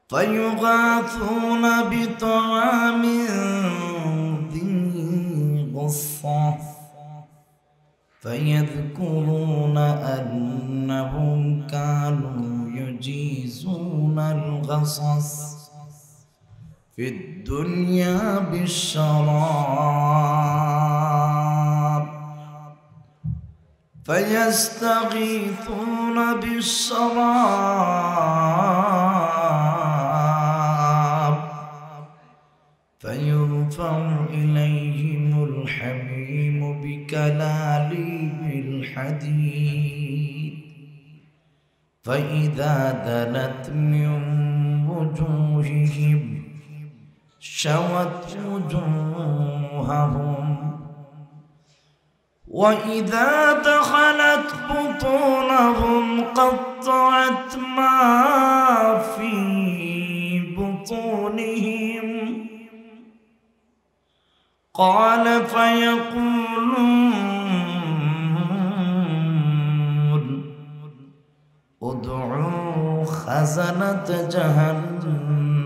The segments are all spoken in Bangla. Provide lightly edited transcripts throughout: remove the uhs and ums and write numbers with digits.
فيغاثون بطعام ذي غصة فيذكرون أنهم كانوا يجيزون الغصص في الدنيا بالشراب فيستغيثون بالشراب فيرفع إليهم الحميم بكلاليب الحديد فإذا دنت من وجوههم شوت وجوههم وإذا دخلت بطونهم قطعت ما في بطونهم قال فيقولون ادعوا خزنة جهنم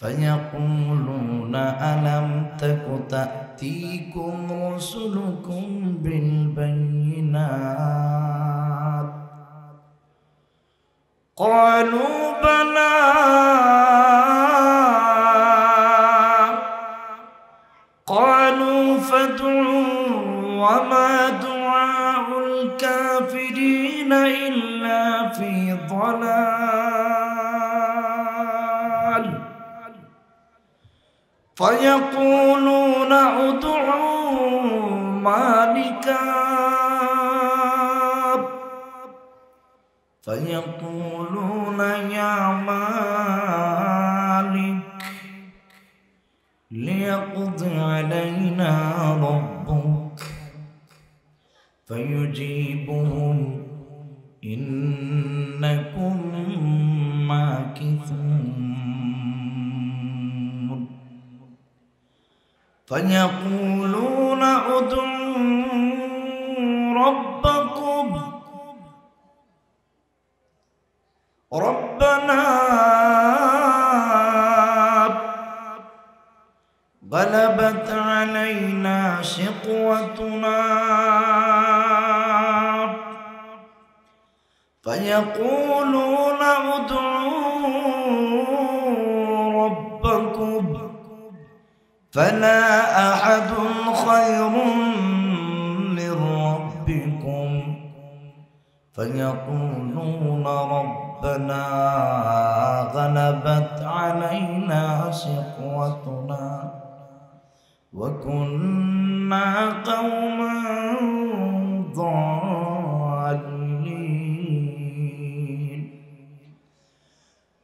فيقولون ألم تك تأتيكم رسلكم بالبينات قالوا بلى قالوا فادعوا وما دعاء الكافرين إلا في ضلال فيقولون ادعوا مالكا فيقولون يا مالك ليقض علينا ربك فيجيبهم إنكم ماكثون فيقولون ادعوا ربكم ربنا غلبت علينا شقوتنا فيقولون ادعوا ربكم فلا أحد خير من ربكم فيقولون ربنا غلبت علينا شقوتنا وكنا قوما ضالين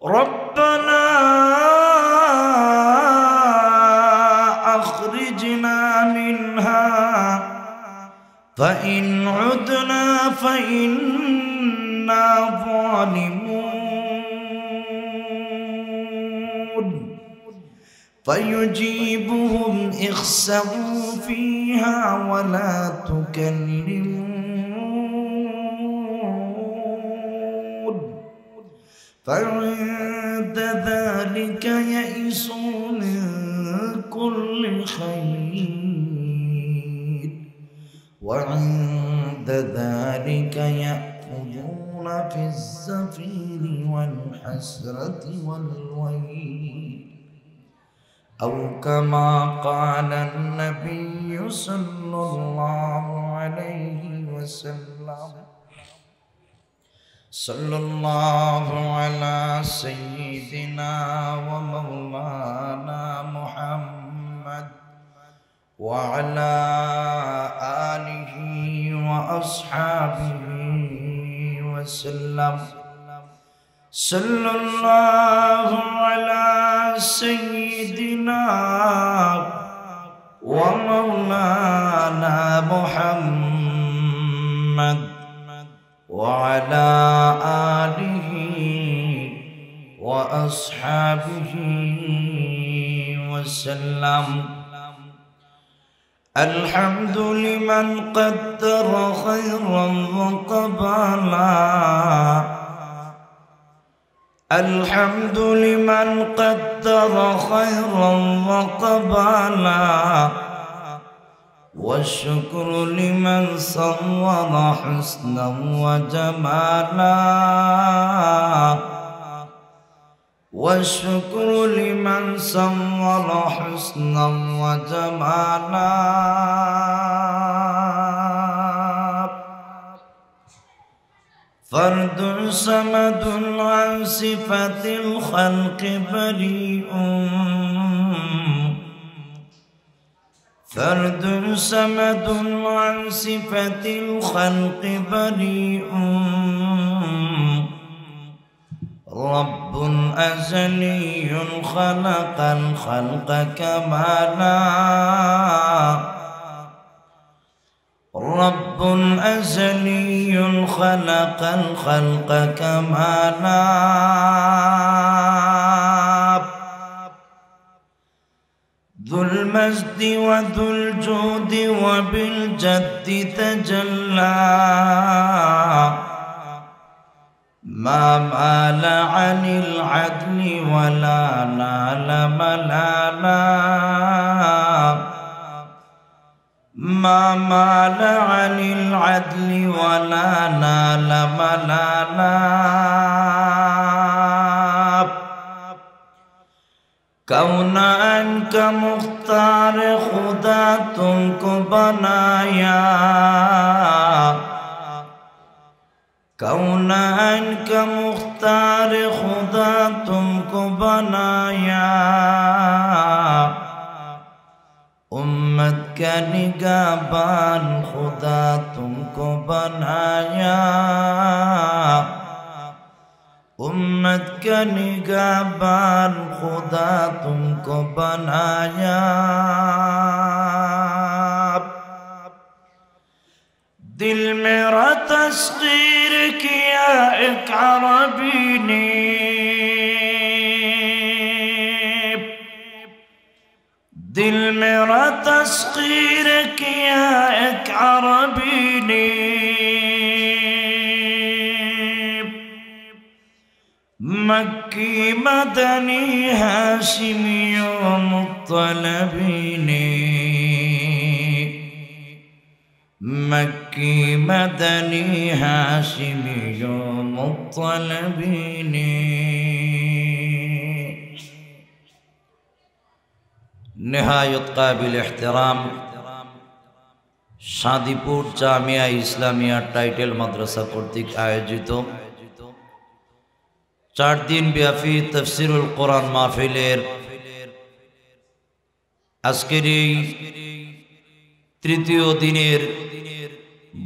ربنا أخرجنا منها فإن عدنا فإنا ظالمون فيجيبهم اخسئوا فيها ولا تكلمون فعند ذلك يئسوا من كل خير وعند ذلك يأخذون في الزفير والحسرة والويل أو كما قال النبي صلى الله عليه وسلم صلى الله على سيدنا ومولانا محمد وعلى آله وأصحابه وسلم صلى الله على سيدنا ومولانا محمد وعلى آله وأصحابه وسلم الحمد لمن قدر خيرا وقبلا الحمد لمن قدر خيرا وقبلا والشكر لمن صور حسنا وجمالا والشكر لمن صور حسنا وجمالا فرد صمد عن صفة الخلق بريء فرد صمد عن صفة الخلق بريء رب أزلي خلق الخلق كمالا رب أزلي خلق الخلق كمالا ذو المجد وذو الجود وبالجد تجلى ما مال عن العدل ولا نال ملالا ما مال عن العدل ولا نال ملالا كونك مختار خدا तुमको बनाया कौनक मुख्तार खुदा तुमको बनाया उम्मत का निगाहबान खुदा तुमको बनाया उम्मत का निगाहबान खुदा तुमको बनाया दिल मेरा तस्खीर किया एक अरबी ने दिल मेरा तस्खीर किया एक अरबी ने मक्की मदनी हाशिमी मुत्तलबी ने मक्की मदनी हाशिमी मुत्तलबी ने निहायत काबिल एहतराम शादीपुर जामिया इस्लामिया टाइटल मद्रसा कर्तृक आयोजित 4 दिन व्यापी तफसिरुल कुरान महफिलेर आजकेर तृतीय दिनेर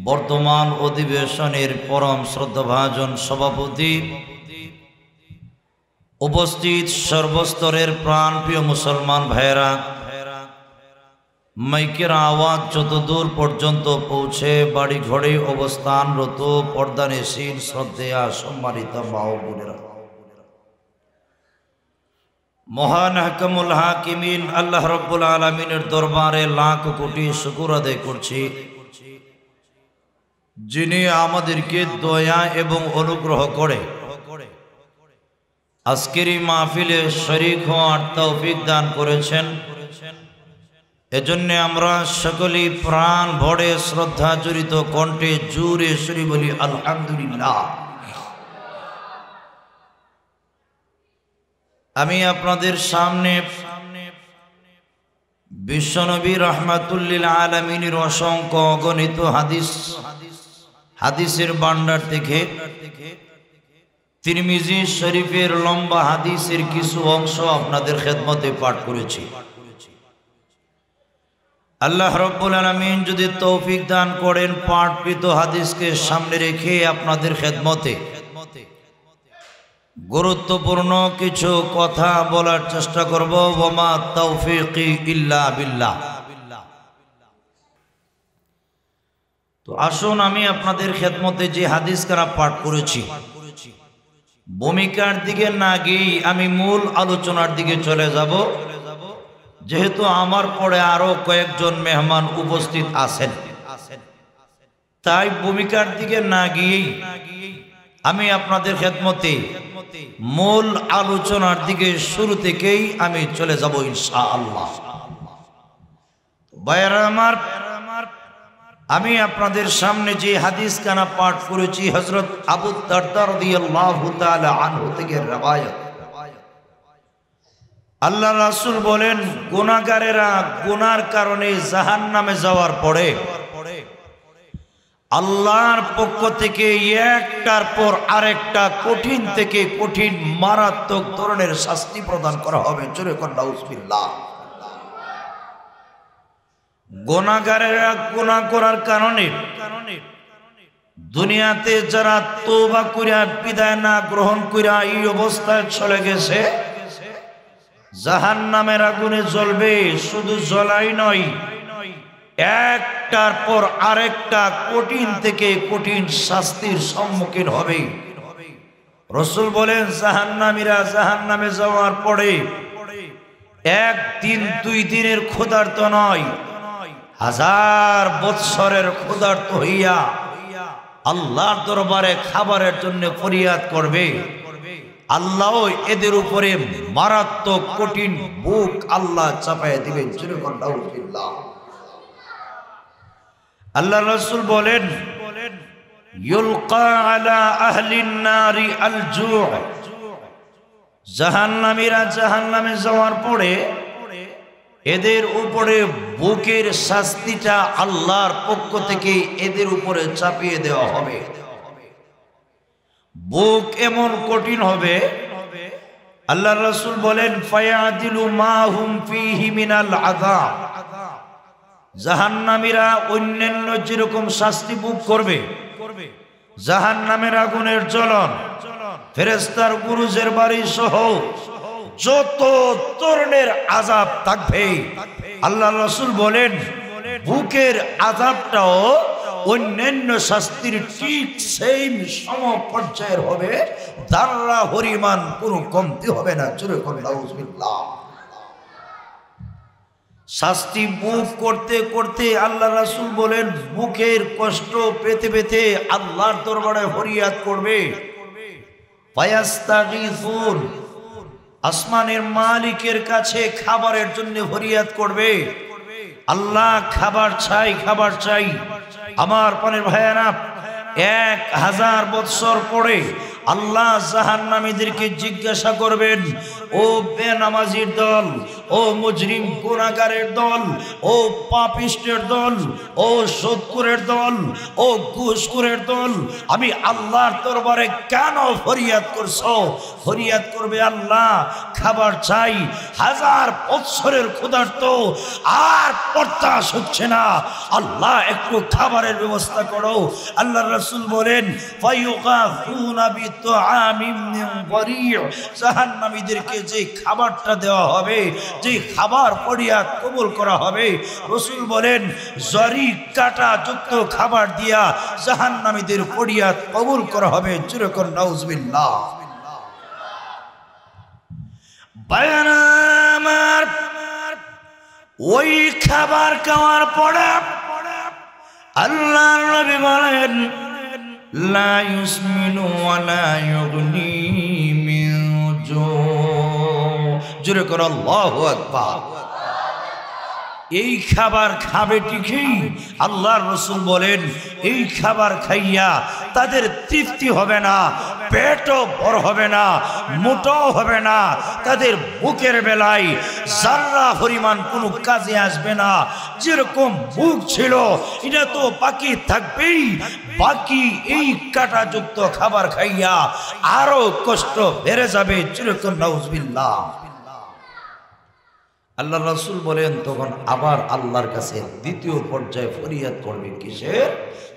बर्तमान अधिवेशनेर परम श्रद्धाभाजन सभापति उपस्थित सर्वस्तरेर प्राणप्रिय मुसलमान भाइरा माइकेर आवाज যত দূর পর্যন্ত পৌঁছে বাড়ি ঘরে অবস্থানরত পর্দানেশীন শ্রদ্ধেয়া সম্মানিত মা ও বোনেরা महान हकमुल हाकिमीन अल्लाह रब्बुल आलमीनेर दरबारे लाख कोटी शुक्र आदाय करछि जिनि आमादेरके दया एवं अनुग्रह करे आजकेर महफिले शरीक होवार तौफिक दान करेछेन एजन्य आमरा सकलेई प्राण भरे श्रद्धा जड़ित कण्ठे जोरे सुरे बोली आलहामदुलिल्लाह। आमी आपनादेर सामने विश्वनबी रहमतुल्लिल आलामीनेर असंख्य अगणित हादिसेर भाण्डार थेके तिरमिजी शरीफेर लम्बा हादिसेर किछु अंश आपनादेर खेदमते पाठ करेछि। आल्लाह रब्बुल आलामीन यदि तौफिक दान करें पाठकृत हादिसके सामने रेखे आपनादेर खेदमते गुरुत्वपूर्ण किछु कथा बोलार चेष्टा करब। वमा तौफिकी इल्ला बिल्लाह। तो आसुन आमी आपनादेर खेदमते जे हादिसखाना पाठ करेछि भूमिकार दिके ना गिये आमी मूल आलोचनार दिके चले যাব। যেহেতু আমার পরে আরো কয়েকজন মেহমান উপস্থিত আছেন, তাই ভূমিকার দিকে না গিয়েই আমি আপনাদের খেদমতে মূল আলোচনার দিকে শুরু থেকেই আমি চলে যাব ইনশাআল্লাহ। ভাইরা আমার, আমি আপনাদের সামনে যে হাদিস কানা পাঠ করেছি হযরত আবু দারদা রাদিয়াল্লাহু তাআলা আনহু থেকে রওয়ায়াত। আল্লাহ রাসূল বলেন, গুনাহগারেরা গুনার কারণে জাহান্নামে যাওয়ার পরে আল্লাহর পক্ষ থেকে একটার পর আরেকটা কঠিন থেকে কঠিন মারাত্মক ধরনের শাস্তি প্রদান করা হবে। জোরে কোন নাউজুবিল্লাহ। গুনাহগারেরা গুনাহ করার কারণে দুনিয়াতে যারা তওবা কইরা বিদায় না গ্রহণ কইরা এই অবস্থায় চলে গেছে, জাহান্নামের আগুনে জ্বলবে। শুধু জ্বলাই নয়, একটার পর আরেকটা কঠিন থেকে কঠিন শাস্তির সম্মুখীন হবে। রাসূল বলেন, জাহান্নামীরা জাহান্নামে যাওয়ার পরে একদিন দুই দিনের ক্ষুধার্ত নয়, হাজার বৎসরের ক্ষুধার্ত হইয়া আল্লাহর দরবারে খাবারের জন্য ফরিয়াদ করবে। আল্লাহ এদের উপরে মারাত্মক কঠিন ভোগ আল্লাহ চাপাইয়া দিবেন। আল্লাহ রাসূল বলেন, ইউলকা আলা আহলিন নারি আল জু', জাহান্নামীরা জাহান্নামে যাওয়ার পরে এদের উপরে ভোগের শাস্তিটা আল্লাহর পক্ষ থেকে এদের উপরে চাপিয়ে দেওয়া হবে। ভোগ এমন কঠিন হবে, আল্লাহ রাসূল বলেন, ফায়াদিলু মা হুম ফীহি মিনাল আযাব, জাহান্নামীরা অন্যান্য যেরকম শাস্তি ভোগ করবে, জাহান্নামের আগুনের জ্বলন, ফেরেশতার বুরুজের বাড়ি সহ যত ধরনের আযাব থাকবে, আল্লাহ রাসূল বলেন ভোগের আযাবটাও অন্যান্য শাস্তির ঠিক সেম সম পর্যায়ের হবে, দাররা পরিমাণ কোনো কমতি হবে না। জোরে বলেন নাউজুবিল্লাহ। শাস্তি ভোগ করতে করতে আল্লাহ রাসূল বলেন, বুকের কষ্ট পেতে পেতে আল্লাহর দরবারে ফরিয়াদ করবে। ফায়াস্তাগীসুন, আসমানের মালিকের কাছে খাবারের জন্য ফরিয়াদ করবে। আল্লাহ খাবার চাই, খাবার চাই। আমার পানের ভাইয়েরা, 1000 বৎসর পরে আল্লাহ জাহান্নামীদেরকে জিজ্ঞাসা করবেন, ও বেনামাজির দল, ও মুজরিম গুনাহগারের দল, ও পাপিষ্টের দল, ও সুদখোরের দল, ও ঘুষখোরের দল, আমি আল্লাহর দরবারে কেন ফরিয়াদ করছো? ফরিয়াদ করবে, আল্লাহ খাবার চাই, 1000 বৎসরের ক্ষুধার্ত, আর বরদাস্ত হচ্ছে না, আল্লাহ একটু খাবারের ব্যবস্থা করো। আল্লাহ রাসূল বলেন, ফায়ুগাফুনা বিতুআমিন মিন বরি', জাহান্নামীদেরকে যে খাবারটা দেওয়া হবে, যে খাবার ফরিয়াদ কবুল করা হবে, রাসূল বলেন জরি কাটা যুক্ত খাবার দিয়া জাহান্নামীদের ফরিয়াদ কবুল করা হবে। জোরে কোন নাউজুবিল্লাহ। বায়ানামার ওই খাবার খাওয়ার পরে আল্লাহর নবী বলেন, লা ইউসমিনু ওয়া লা ইউগনি মিন জু'। জোরে করে আল্লাহু আকবার। এই খাবার খাবে ঠিকই, আল্লাহর রাসূল বলেন এই খাবার খাইয়া তাদের তৃপ্তি হবে না, পেটও ভর হবে না, মোটাও হবে না, তাদের বুকের বেলায় যারা পরিমাণ কোনো কাজে আসবে না। যেরকম বুক ছিল এটা তো বাকি থাকবেই, বাকি এই কাঁটাযুক্ত খাবার খাইয়া আরো কষ্ট বেড়ে যাবে। যেরকম নাউজুবিল্লাহ। আল্লাহ রাসূল বলেন তখন আবার আল্লাহর কাছে দ্বিতীয় পর্যায়ে ফরিয়াদ করবে, কিসের?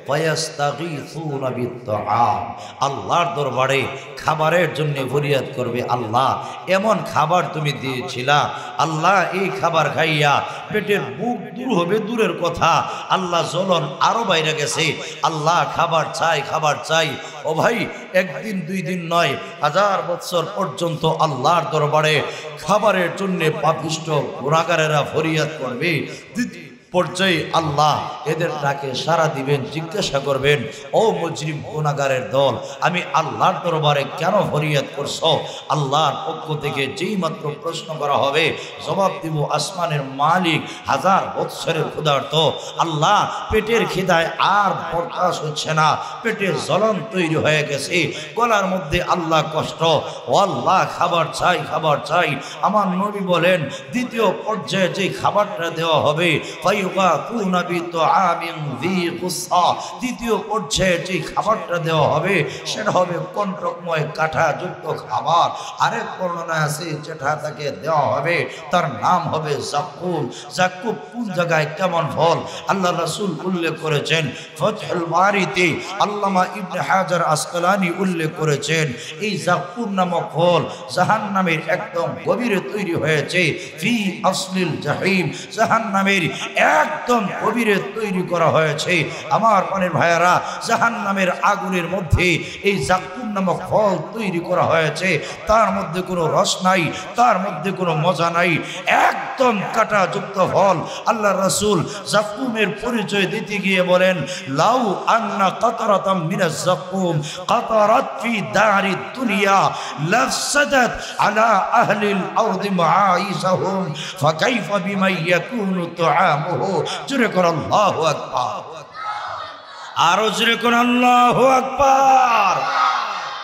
ফায়াস্তাগীসুনা বিত-তাআম, আল্লাহর দরবারে খাবারের জন্য ফরিয়াদ করবে। আল্লাহ এমন খাবার তুমি দিয়েছিলা, আল্লাহ এই খাবার খাইয়া পেটের বুক দূর হবে দূরের কথা, আল্লাহ জ্বলন আরো বাইরে গেছে, আল্লাহ খাবার চাই খাবার চাই। ও ভাই, একদিন দুই দিন নয়, 1000 বছর পর্যন্ত আল্লাহর দরবারে খাবারের জন্য পাপিষ্ঠ গুনাহগারেরা ফরিয়াদ করবে। পর্যায়ে আল্লাহ এদের ডাকে সাড়া দিবেন, জিজ্ঞাসা করবেন, ও মুজরিম গুনাহগারের দল, আমি আল্লাহর দরবারে কেন ফরিয়াদ করছো? আল্লাহর পক্ষ থেকে যেই মাত্র প্রশ্ন করা হবে, জবাব দিব, আসমানের মালিক, 1000 বৎসরের ক্ষুধার্ত আল্লাহ, পেটের খিদায় আর বরদাস্ত হচ্ছে না, পেটে জ্বলন তৈরি হয়ে গেছে, গলার মধ্যে আল্লাহ কষ্ট, ও আল্লাহ খাবার চাই খাবার চাই। আমার নবী বলেন, দ্বিতীয় পর্যায়ে যে খাবারটা দেওয়া হবে, দ্বিতীয় পর্যায়ে যে খাবারটা দেওয়া হবে সেটা হবে কণ্টকময় কাঁটাযুক্ত খাবার। আরেক বর্ণনায় আছে যেটা তাকে দেওয়া হবে তার নাম হবে জাক্কুম। জাক্কুম কোন জায়গায় কেমন ফল আল্লাহ রাসূল উল্লেখ করেছেন, ফাতহুল বারীতে আল্লামা ইবনে হাজার আসকালানী উল্লেখ করেছেন, এই জাক্কুম নামক ফল জাহান্নামের একদম গভীরে তৈরি হয়েছে, ফি আসলিল জাহিম, জাহান্নামের একদম গভীরে তৈরি করা হয়েছে। আমার পানির ভাইয়ারা, জাহান্নামের আগুনের মধ্যে এই জাক্কুম নামক ফল তৈরি করা হয়েছে, তার মধ্যে কোনো রস নাই, তার মধ্যে কোনো মজা নাই, একদম কাঁটাযুক্ত ফল। আল্লাহ রাসূল জাক্কুমের পরিচয় দিতে গিয়ে বলেন, লাউ আন্না কাতরাতাম মিনাজ জাক্কুম কাতারাত ফি দারিদ দুনিয়া লাফসাদাত আলা আহলিল আরদি মাআইশাহুম ফাকাইফা বিমা ইয়াকুনু তুআমুহু। জোরে কর আল্লাহু আকবার, আরো জোরে কর আল্লাহু আকবার।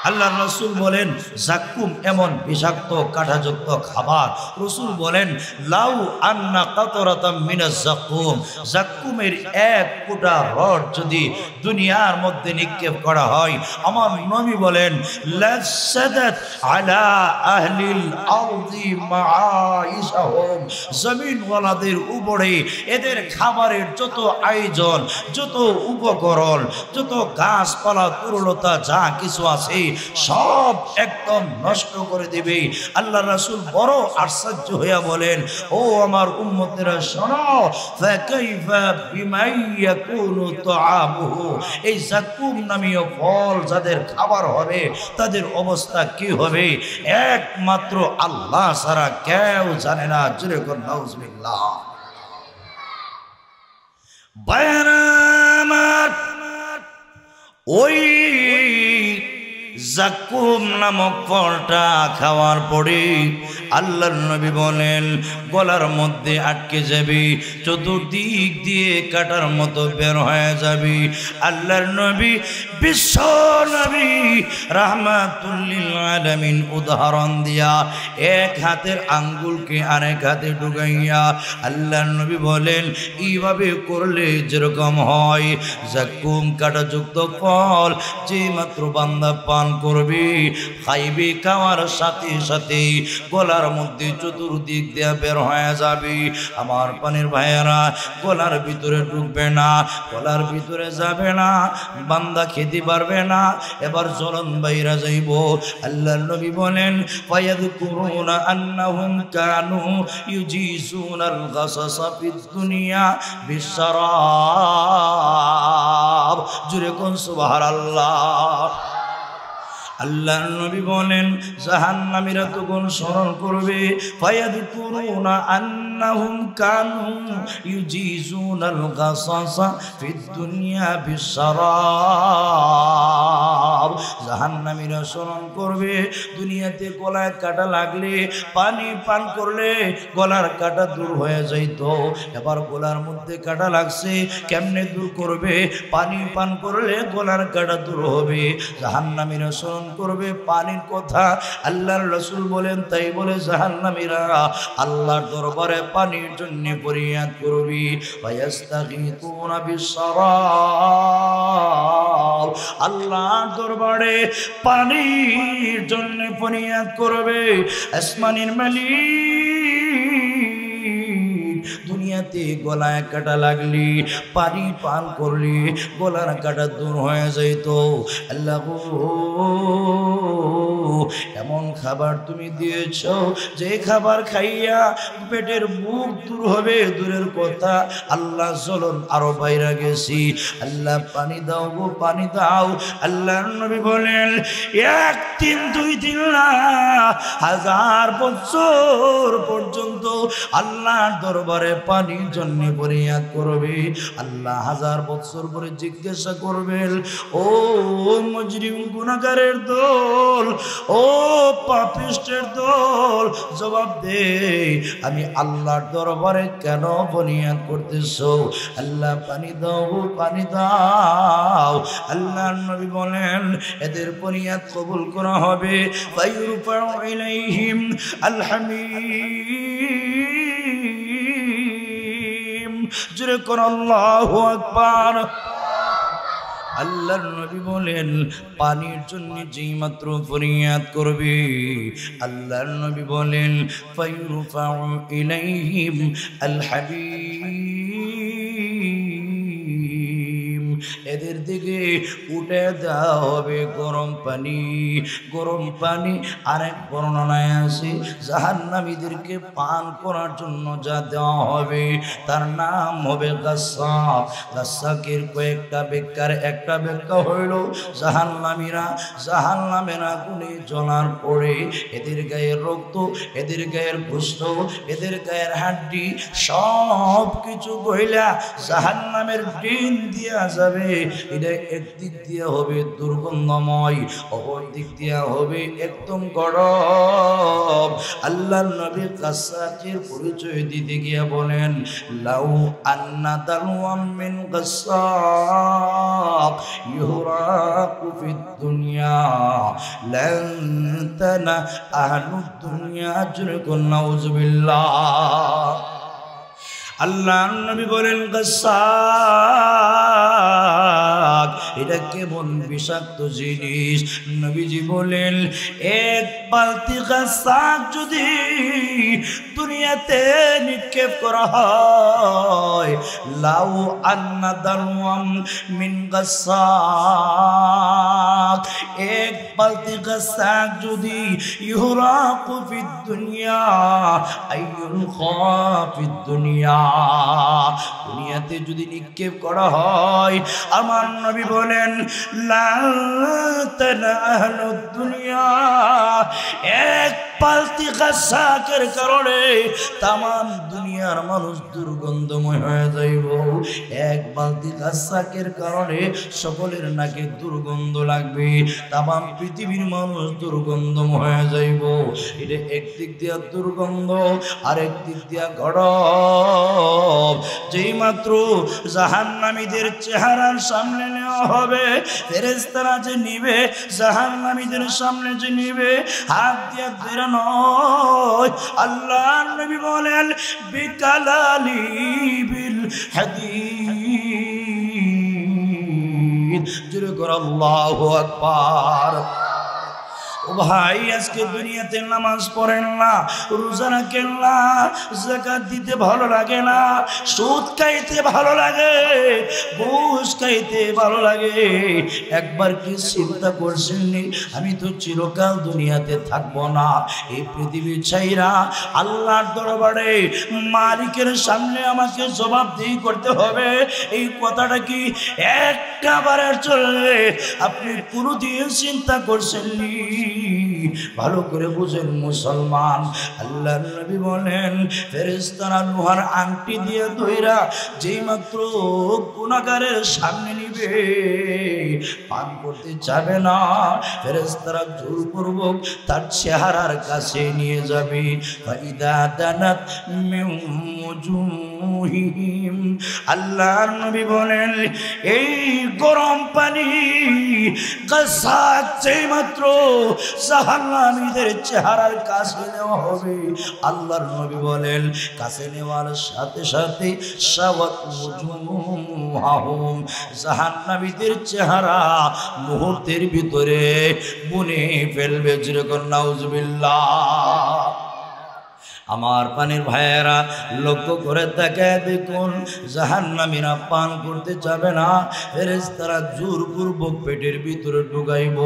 আল্লাহ রাসূল বলেন, জাক্কুম এমন বিষাক্ত কাঁটাযুক্ত খাবার, রাসূল বলেন, লাউ আন্না কাতরাতাম মিনাজ জাক্কুম, জাক্কুমের এক ফোঁটা রড যদি দুনিয়ার মধ্যে নিক্ষেপ করা হয়, আমার নবী বলেন, লাসাদাত আলা আহলিল আরদি মাআইশাহুম, জমিনওয়ালাদের উপরে এদের খাবারের যত আয়োজন, যত উপকরণ, যত গাছপালা তরুলতা যা কিছু আছে সব একদম নষ্ট করে দিবে। আল্লাহ রাসূল বড় আশ্চর্য হইয়া বলেন, ও আমার উম্মতেরা শোনো, ফাকাইফা বিমা ইয়াকুনু তুআমুহু, এই জাক্কুম নামীয় ফল যাদের খাবার হবে তাদের অবস্থা কি হবে একমাত্র আল্লাহ ছাড়া কেউ জানে না। জোরে কর নাউজুবিল্লাহ। বায়ানামাত ওই জাক্কুম নামক ফলটা খাওয়ার পরে আল্লাহর নবী বলেন, গলার মধ্যে আটকে যাবে, চতুর্দিক দিয়ে কাটার মতো বের হয়ে যাবে। আল্লাহর নবী, বিশ্ব নবী রাহমাতুল লিল আলামিন উদাহরণ দিয়া এক হাতের আঙ্গুলকে আরেক হাতে ঢুকাইয়া আল্লাহর নবী বলেন, এইভাবে করলে যেরকম হয়, জাক্কুম কাঁটাযুক্ত ফল যে মাত্র বান্দা পান করবে, খাইবে, খাওয়ার সাথে সাথে গলার মধ্যে চতুর্দিক দিয়ে বের হয়ে যাবে। আমার পানির ভাইয়েরা, গলার ভিতরে ঢুকবে না, গলার ভিতরে যাবে না, বান্দা খেতে পারবে না, এবার জ্বলন বাইরা যাইব। আল্লাহর নবী বলেন, ফায়াযকুরুনা আন্নাহুম কানু ইউজিসুনাল গাসাসা ফিদ দুনিয়া বিশরাব। জোরে কোন সুবহানাল্লাহ। আল্লাহর নবী বলেন, জাহান্নামীরা তখন স্মরণ করবে, ফায়াযকুরুনা আন্নাহুম কানু ইউজিসুনাল গাসাসা ফিদ দুনিয়া বিশরাব। জাহান্নামীরা স্মরণ করবে, দুনিয়াতে গলায় কাটা লাগলে, পানি পান করলে গলার কাটা দূর হয়ে যাইত, এবার গলার মধ্যে কাটা লাগছে, কেমনে দূর করবে? পানি পান করলে গলার কাটা দূর হবে। জাহান্নামীরা স্মরণ করবে পানির কথা। আল্লাহর রাসূল বলেন, তাই বলে জাহান্নামীরা আল্লাহর দরবারে পানির জন্য ফরিয়াদ করবে। ফায়াস্তাগীতুনা বিশরাব, আল্লাহর দরবারে পানির জন্য ফরিয়াদ করবে। আসমানের মালিক, দুনিয়া দুনিয়াতে গলায় কাটা লাগলি পানি পান করলি গলার কাটা দূর হয়ে যেত। আল্লাহ এমন খাবার তুমি দিয়েছ যে খাবার খাইয়া পেটের মুখ দূর হবে দূরের কথা, আল্লাহ জ্বলন আরো বাইরে গেছি। আল্লাহ পানি দাও গো পানি দাও। আল্লাহর নবী বলেন 1 দিন 2 দিন না, 1000 বছর পর্যন্ত আল্লাহর দরবারে পানির জন্য ফরিয়াদ করবে। আল্লাহ 1000 বছর পরে জিজ্ঞাসা করবেন, ও মুজরিম গুনাহগারের দল, ও পাপিষ্টের দল, জবাব দে আমি আল্লাহর দরবারে কেন ফরিয়াদ করতেছো? আল্লাহ পানি দাও পানি দাও। আল্লাহর নবী বলেন এদের ফরিয়াদ কবুল করা হবে। ফায়ুরফাউ ইলাইহিম আল হামিম। জোরে কোন আল্লাহু আকবার। আল্লাহর নবী বলেন পানির জন্য যেই মাত্র ফরিয়াদ করবে, আল্লাহর নবী বলেন ফায়ুরফাউ ইলাইহিম আল হামিম, এদের দিকে উঠে দেওয়া হবে গরম পানি। গরম পানি আরেক বর্ণনায় আছে জাহান্নামীদেরকে পান করার জন্য যা দেওয়া হবে তার নাম হবে গাসসাক। গাসসাকের কয়েকটা ব্যাখ্যার একটা ব্যাখ্যা হইল জাহান্নামীরা জাহান্নামের আগুনে জ্বলার পরে এদের গায়ের রক্ত, এদের গায়ের গোশত, এদের গায়ের হাড্ডি সব কিছু বইলা জাহান্নামের ডিম দিয়া যাবে। এটা একদিক দিয়ে হবে দুর্গন্ধময়, অপর দিক দিয়া হবে একদম গরম। আল্লাহর নবী গাসসাকের পরিচয় দিতে গিয়া বলেন লাউ আন্না দালওয়াম মিন গাসসাক ইহরাকু ফিদ দুনিয়া লান তানা আহলুদ দুনিয়া জুরকুন নাউযুবিল্লাহ। আল্লাহর নবী বলেন গাসসাক এটা কেমন বিষাক্ত জিনিস। নবীজি বলেন 1 বালতি গাসসাক যদি দুনিয়াতে নিক্ষেপ করা হয়, লাউ আন্না দালওয়াম মিন গাসসাক 1 বালতি গাসসাক যদি ইহরাকু ফিদ দুনিয়া আইয়ুল খাফিদ দুনিয়া দুনিয়াতে যদি নিক্ষেপ করা হয়, আমার নবী বলেন লা তানাহলুদ দুনিয়া 1 বালতি গাসসাকের কারণে তামাম দুনিয়ার মানুষ দুর্গন্ধময় হয়ে যাইব। 1 বালতি গাসসাকের কারণে সকলের নাকে দুর্গন্ধ লাগবে, তামাম পৃথিবীর মানুষ দুর্গন্ধময় হয়ে যাইব। এটা একদিক দিয়া দুর্গন্ধ আরেক দিক দিয়া গরম। যেই মাত্র জাহান্নামীদের চেহারার সামনে নেওয়া হবে, ফেরেশতারা যে নিবে জাহান্নামীদের সামনে যে নিবে, হাত দিয়ে ধরে নয়। আল্লাহর নবী বলেন বিকালালি বিল হাদীদ। জোরে করে আল্লাহু আকবার। ও ভাই আজকে দুনিয়াতে নামাজ পড়েন না, রোজা রাখেন না, যাকাত দিতে ভালো লাগে না, সুদ খাইতে ভালো লাগে, ঘুষ খাইতে ভালো লাগে। একবার কি চিন্তা করছেননি আমি তো চিরকাল দুনিয়াতে থাকবো না, এই পৃথিবী ছাইরা আল্লাহর দরবারে মালিকের সামনে আমাকে জবাবদিহি করতে হবে। এই কথাটা কি একবারের চলবে? আপনি কোনোদিন চিন্তা করছেননি? ভালো করে বুঝেন মুসলমান। আল্লাহর নবী বলেন ফেরেশতারা লোহার আংটি দিয়ে ধইরা যেই মাত্র গুনাহগারের সামনে নিবে, পান করতে চাবে না, ফেরেশতারা জোরপূর্বক তার চেহারার কাছে নিয়ে যাবে। ফাইদা দানাত মিন ওয়াজুহিহিম, আল্লাহর নবী বলেন এই গরম পানি গাসসাক যেই মাত্র জাহান্নামীদের চেহারার কাছে নেওয়া হবে, আল্লাহর নবী বলেন কাছে নেওয়ার সাথে সাথে সাওয়াত ওয়াজুহুম, জাহান্নামীদের চেহারা মুহূর্তের ভিতরে বুনে ফেলবে। যেরকম নাউজুবিল্লাহ। আমার পানির ভাইয়েরা লক্ষ্য করে তাকায় দেখুন, জাহান্নামীরা পান করতে যাবে না, ফেরেশতারা জোরপূর্বক পেটের ভিতরে ঢুকাইব।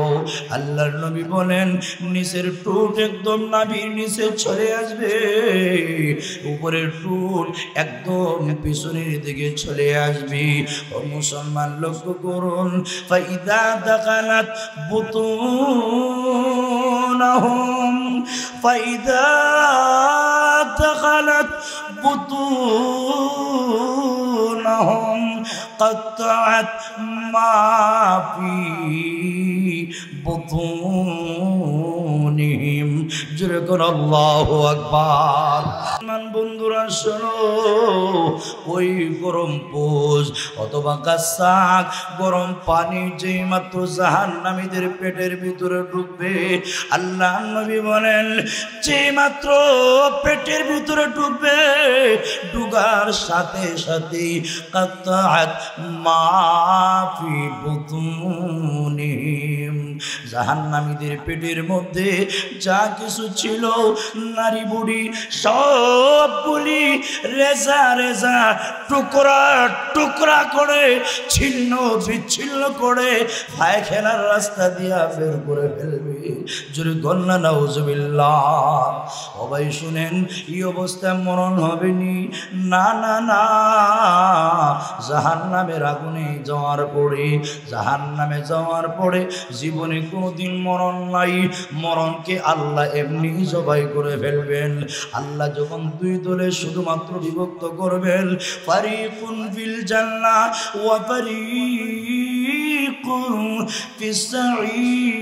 আল্লাহর নবী বলেন নিচের ঠোঁট একদম নাভির নিচে চলে আসবে, উপরের ঠোঁট একদম পিছনের দিকে চলে আসবে। ও মুসলমান লক্ষ্য করুন, ফাইদা দাখালাত বুতুনাহুম ফাইদা دخلت بطونهم قطعت ما في بطونهم جركن الله أكبر মান বন্ধুরা শোনো, ওই গরম পোষ অথবা কাসাক গরম পানি যেই মাত্র জাহান্নামীদের পেটের ভিতরে ঢুকবে, আল্লাহ নবী বলেন যেই মাত্র পেটের ভিতরে ঢুকবে, ঢুকার সাথে সাথে কাতাত মা ফি বুতুনিহিম, জাহান্নামীদের পেটের মধ্যে যা কিছু ছিল নারী বুড়ি সবগুলি রেজা রেজা টুকরা টুকরা করে ছিন্ন বিচ্ছিন্ন করে পায়খানার রাস্তা দিয়া বের করে ফেলবে। জোরে গন্না নাউজুবিল্লাহ। সবাই শুনেন, এই অবস্থায় মরণ হবেনি, না না না, জাহান্নামের আগুনে যাওয়ার পরে, জাহান্নামে যাওয়ার পরে জীবনে কোনোদিন মরণ নাই। মরণকে আল্লাহ এমনি জবাই করে ফেলবেন। আল্লাহ যখন দুই দলে শুধুমাত্র বিভক্ত করবেন, ফারিকুন ফিল জান্নাহ ওয়া ফারিকুন ফিস সাঈর,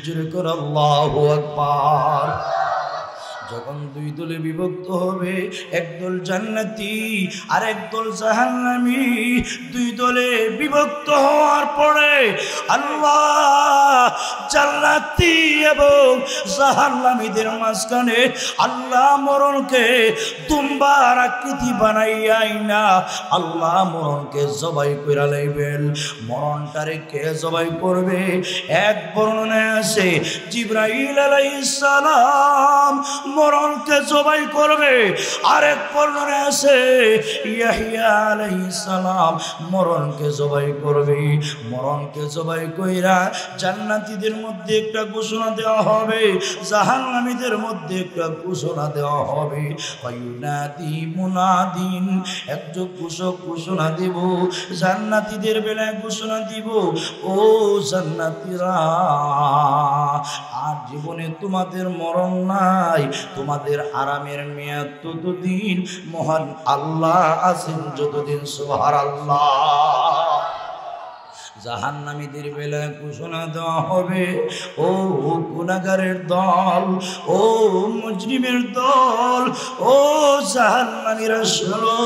জোরে করে আল্লাহু আকবার। যখন দুই দলে বিভক্ত হবে, একদল জান্নাতি আর একদল জাহান্নামী, দুই দলে বিভক্ত হওয়ার পরে আল্লাহ জান্নাতি এবং জাহান্নামীদের মাঝখানে আল্লাহ মরণকে দুম্বার আকৃতি বানাইয়াই না, আল্লাহ মরণকে জবাই করে লাইবেন। মরণটারে কে জবাই করবে? এক বর্ণনায় আছে জিবরাইল আলাইহিস সালাম মরণকে জবাই করবে, আরেক বর্ণনায় আছে ইয়াহইয়া আলাইহিস সালাম মরণকে জবাই করবে। মরণকে জবাই কইরা জান্নাতীদের মধ্যে একটা ঘোষণা দেওয়া হবে, জাহান্নামীদের মধ্যে একটা ঘোষণা দেওয়া হবে। ফায়ুনাদি মুনাদিন, একজন ঘোষক ঘোষণা দিব, জান্নাতীদের বেলায় ঘোষণা দিব, ও জান্নাতীরা, আর জীবনে তোমাদের মরণ নাই, তোমাদের আরামের মেয়াদ ততদিন, মহান আল্লাহ আছেন যতদিন। সুবহানাল্লাহ। জাহান্নামীদের বেলায় ঘোষণা দেওয়া হবে, ও গুনাহগারের দল, ও মুজরিমের দল, ও জাহান্নামীরা শোনো,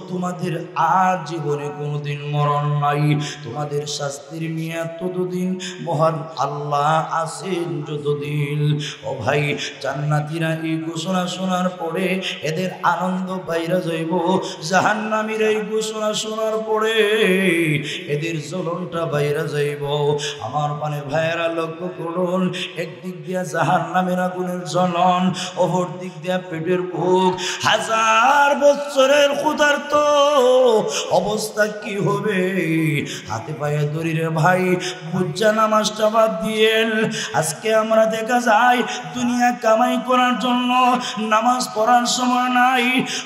তোমাদের আর জীবনে কোনোদিন মরণ নাই, তোমাদের শাস্তির মেয়াদ ততদিন, মহান আল্লাহ আছেন যতদিন। ও ভাই, জান্নাতীরা এই ঘোষণা শোনার পরে এদের আনন্দ বাইরে যাইব, জাহান্নামীরা এই ঘোষণা শোনার পরে এদের জ্বলনটা বাইরে যাইব। আমার পানের ভাইয়েরা লক্ষ্য করুন, একদিক দিয়া জাহান্নামের আগুনের জ্বলন, অপর দিক দিয়া পেটের ভোগ, হাজার বছরের ক্ষুধার্ত অবস্থা কি হবে? হাতে পায়ে দড়িরে ভাই, বুঝা নামাজটা বাদ দিয়েন। আজকে আমরা দেখা যায় দুনিয়া কামাই করার জন্য নামাজ পড়ার সময় নাই,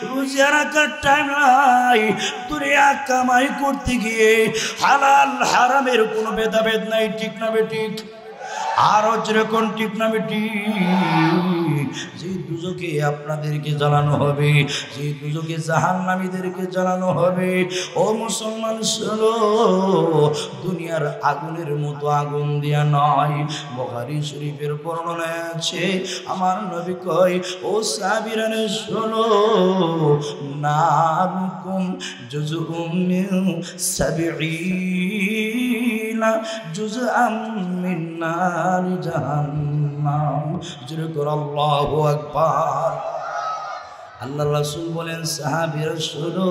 রোজা রাখার টাইম নাই, দুনিয়া কামাই করতে গিয়ে হালাল হারামের কোনো ভেদাভেদ নাই। ঠিক না বেঠিক? আরো যেরকম ঠিক না বেঠিক? যে দুজকে আপনাদেরকে জ্বালানো হবে, যে দুজকে জাহান্নামীদেরকে জ্বালানো হবে, ও মুসলমান শোনো, দুনিয়ার আগুনের মতো আগুন দিয়া নয়। বুখারী শরীফের বর্ণনায় আছে, আমার নবী কয়, ও সাহাবীরা শোনো, নারুকুম জুজউম মিন সাবঈনা জুজআম মিন নারি জাহান্নাম। জোরে করে আল্লাহু আকবার। আল্লাহ রাসূল বলেন সাহাবীরা শোনো,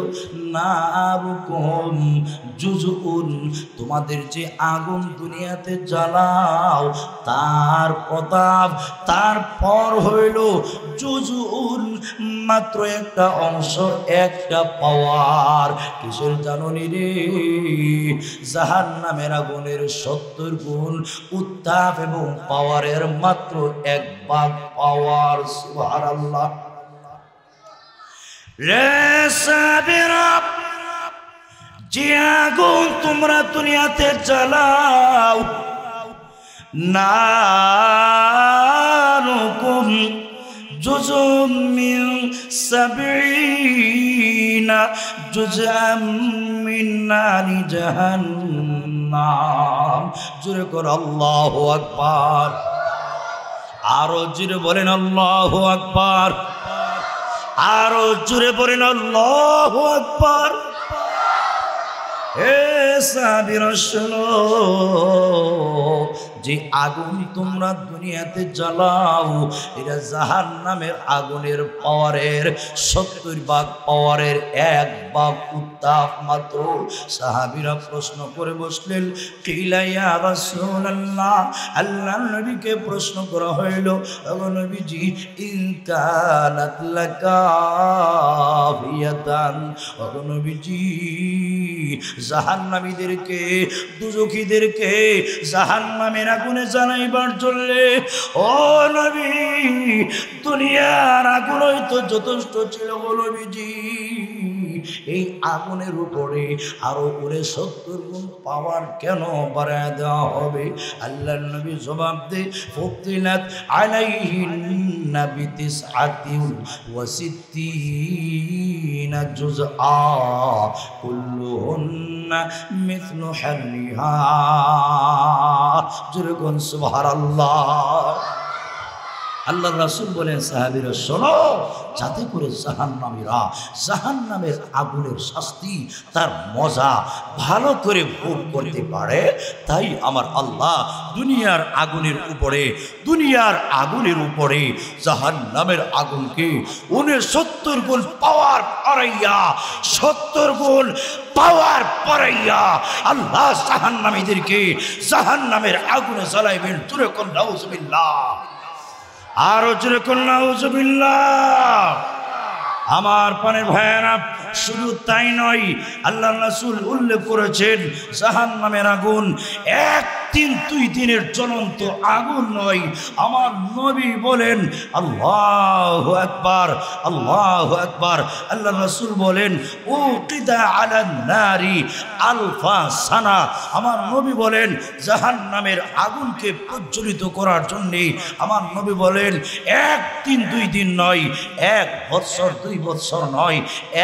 নারুকুম জুজুন, তোমাদের যে আগুন দুনিয়াতে জ্বালাও তার প্রতাপ, তারপর হইল জুজুন, মাত্র একটা অংশ, একটা পাওয়ার। কিসের জাননি রে? জাহান্নামের আগুনের 70 গুণ উত্তাপ এবং পাওয়ারের মাত্র 1 ভাগ পাওয়ার। সুবহানাল্লাহ। রে সাবিরা, যে আগুন তোমরা দুনিয়াতে জ্বালাও, নারুকুম জুজুম মিন 70 জুজআম মিন নারি জাহান্নাম। জোরে করে আল্লাহু আকবার। আরো জোরে বলেন আল্লাহু আকবার। আরো জোরে বলেন আল্লাহু আকবার। হে সাহাবীরা শোনো, যে আগুন তোমরা দুনিয়াতে জ্বালাও এটা জাহান্নামের আগুনের পাওয়ারের 70 ভাগ পাওয়ারের 1 ভাগ উত্তাপ মাত্র। সাহাবীরা প্রশ্ন করে বসলেন, কিলা ইয়া রাসূলুল্লাহ, আল্লাহর নবীকে প্রশ্ন করা হইল, ও নবীজি, ইন কানাত লাকাফিয়াতান, ও নবীজি, জাহান্নামীদেরকে, দুজখীদেরকে জাহান্নামের আগুনে জ্বালাইবার চললে, ও নবী, দুনিয়ার আগুন হয়তো যথেষ্ট ছিল গো নবীজি, এই আগুনের উপরে আরো করে 70 গুণ পাওয়ার কেন বাড়ায় দেওয়া হবে? আল্লাহর নবী জবাব দে, ফুতিলাত আলাইহিন নাবি 69 জুজআ কুল্লুহুন্না মিথলু হাররিহা। জোরে কোন সুবহানাল্লাহ। আল্লাহ রাসূল বলেন, সাহাবীরা শোনো, যাতে করে জাহান্নামীরা জাহান্নামের আগুনের শাস্তি, তার মজা ভালো করে ভোগ করতে পারে, তাই আমার আল্লাহ দুনিয়ার আগুনের উপরে জাহান্নামের আগুনকে 69 গুণ পাওয়ার পারাইয়া, 70 গুণ পাওয়ার পারাইয়া আল্লাহ জাহান্নামীদেরকে জাহান্নামের আগুনে জ্বালাইবেন। জোরে কোন নাউজুবিল্লাহ। আরো জোরে কোন নাউজুবিল্লাহ। আমার পানের ভাইয়েরা, শুধু তাই নয়, আল্লাহ রাসূল উল্লেখ করেছেন জাহান্নামের আগুন 1 দিন 2 দিনের জ্বলন্ত আগুন নয়। আমার নবী বলেন, আল্লাহু আকবার, আল্লাহু আকবার। আল্লাহ রাসূল বলেন, উকিদা আলান নারি আলফা সানা। আমার নবী বলেন, জাহান্নামের আগুনকে প্রজ্বলিত করার জন্য আমার নবী বলেন 1 দিন 2 দিন নয়, 1 বছর 2 বছর নয়,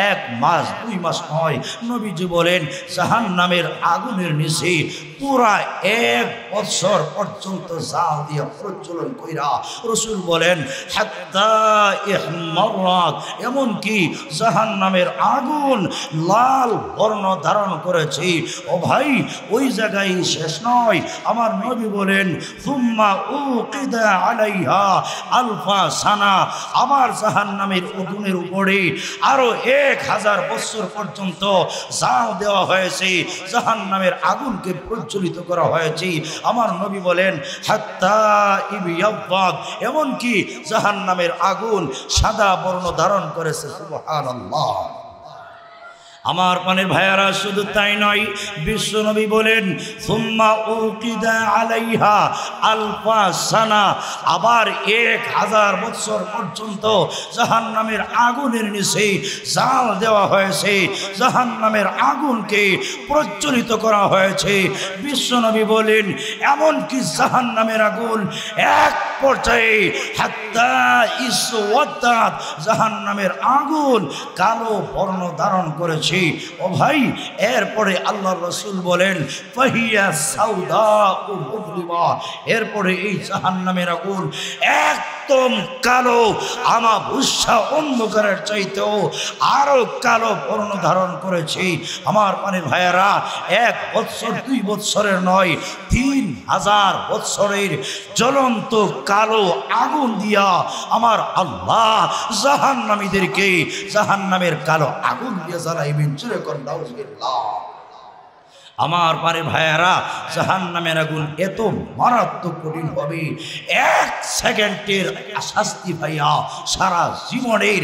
1 মাস 2 মাস নয়। নবীজি বলেন, জাহান্নামের আগুনের নিচে পুরা 1 বছর পর্যন্ত জাল দিয়ে প্রজ্বলন কইরা, রাসূল বলেন হাত্তা ইহমারাত, এমন কি জাহান্নামের আগুন লাল বর্ণ ধারণ করেছে। ও ভাই, ওই জায়গায় শেষ নয়। আমার নবী বলেন, সুম্মা উকিদা আলাইহা আলফা সানা, আবার জাহান্নামের আগুনের উপরে আরো 1000 বছর পর্যন্ত জাল দেওয়া হয়েছে, জাহান্নামের আগুনকে প্রজ্বলিত করা হয়েছে। আমার নবী বলেন হাত্তা ইবিয়াদ, এমন কি জাহান্নামের আগুন সাদা বর্ণ ধারণ করেছে। সুবহানাল্লাহ। আমার পানের ভাইয়ারা, শুধু তাই নয়, বিশ্ব নবী বলেন সুম্মা উকিদা আলাইহা আলফা সানা, আবার 1000 বছর পর্যন্ত জাহান্নামের আগুনের নিচে জাল দেওয়া হয়েছে, জাহান্নামের আগুনকে প্রজ্বলিত করা হয়েছে। বিশ্ব নবী বলেন, এমনকি জাহান্নামের আগুন এক পর্যায়ে হাত্তা ইসওয়াদাত, জাহান্নামের আগুন কালো বর্ণ ধারণ করেছে। ও ভাই, এরপরে আল্লাহর রাসূল বলেন ফাহিয়া সাউদা ও মুজলিমা, এরপরে এই জাহান্নামের আগুন এক একদম কালো, আমাবস্যা অন্ধকারের চাইতেও আরো কালো বর্ণ ধারণ করেছি। আমার পানির ভাইয়েরা, 1 বৎসর 2 বৎসরের নয়, 3000 বৎসরের জ্বলন্ত কালো আগুন দিয়া আমার আল্লাহ জাহান্নামীদেরকে জাহান্নামের কালো আগুন দিয়ে জ্বালাইবেন। জোরে করে নাউজুবিল্লাহ। আমার পারে ভাইয়ারা, জাহান্নামের আগুন এত মারাত্মক কঠিন হবে, 1 সেকেন্ডের শাস্তি ভাইয়া সারা জীবনের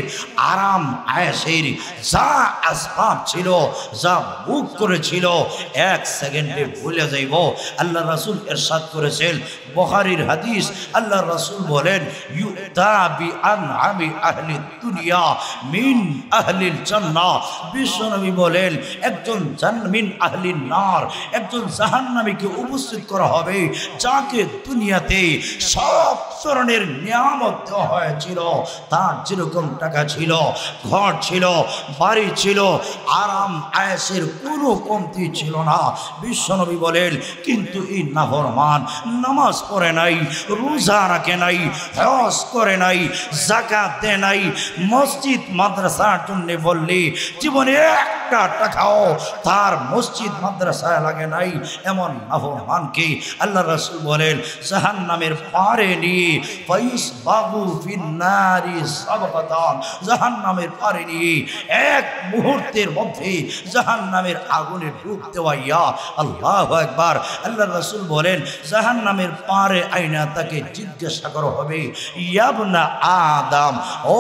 আরাম আয়েশের যা আসবাব ছিল, যা বুক করেছিল, 1 সেকেন্ডে ভুলে যাইব। আল্লাহ রাসূল ইরশাদ করেছেন, বুখারীর হাদিস, আল্লাহ রাসূল বলেন, ইউতা বি আনআমি আহলি দুনিয়া মিন আহলিল জান্নাহ। বিশ্বনবী বলেন, একজন মিন আহলিন নার, একজন জাহান্নামীকে উপস্থিত করা হবে, যাকে দুনিয়াতে সব ধরনের নিয়ামত দেওয়া হয়েছিল। তার যেরকম টাকা ছিল, ঘর ছিল, বাড়ি ছিল, আরাম আয়েশের কোনো কমতি ছিল না। বিশ্বনবী বলেন, কিন্তু এই নাফরমান নামাজ পড়ে নাই, রোজা রাখে নাই, হজ করে নাই, যাকাত দেয় নাই, মসজিদ মাদ্রাসার জন্য বললে জীবনে একটা টাকাও তার মসজিদ মাদ্রাসায় লাগে নাই, এমন নাফরমানকে আল্লাহ রাসূল বলেন, জাহান্নামের পারে নিয়ে ফাইস বাবু ফিন্নারি সাবকাতান, জাহান্নামের পারে নিয়ে 1 মুহূর্তের মধ্যে জাহান্নামের আগুনে ডুব দেওয়াইয়া। আল্লাহু আকবার। আল্লাহ রাসূল বলেন, জাহান্নামের পারে আইনা তাকে জিজ্ঞাসা করা হবে, ইয়াবনা আদম, ও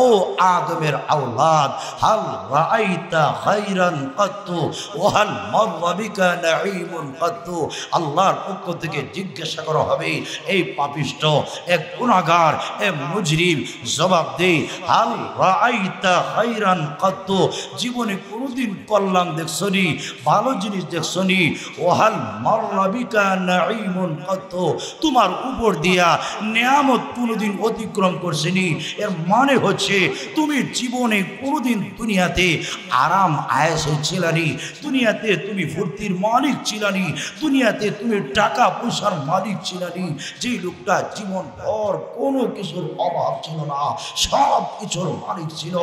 আদমের আওলাদ, হাল রাআইতা খায়রান কাত্তু ওয়া হাল মাররা বিকা নাঈমুন কাত্তু। আল্লাহর পক্ষ থেকে জিজ্ঞাসা করা হবে, এই পাপিষ্ঠ, এক গুনাহগার, এক মুজরিম জবাব দে, হাল রাআইতা খায়রান কাত্তু, জীবনে কোনদিন কল্যাণ দেখছনি, ভালো জিনিস দেখছনি? ওয়া হাল মাররা বিকা নাঈমুন কাত্তু, তোমার উপর দিয়া নিয়ামত কোনদিন অতিক্রম করছেনি? এর মানে হচ্ছে তুমি জীবনে কোনদিন দুনিয়াতে আরাম আয়েশে ছিলানি, দুনিয়াতে তুমি ফুর্তির মালিক ছিলানি, দুনিয়াতে তুমি টাকা পয়সার মালিক ছিলানি। যে লোকটা জীবন ভর কোনো কিছুর অভাব ছিল না, সব কিছুর মালিক ছিল,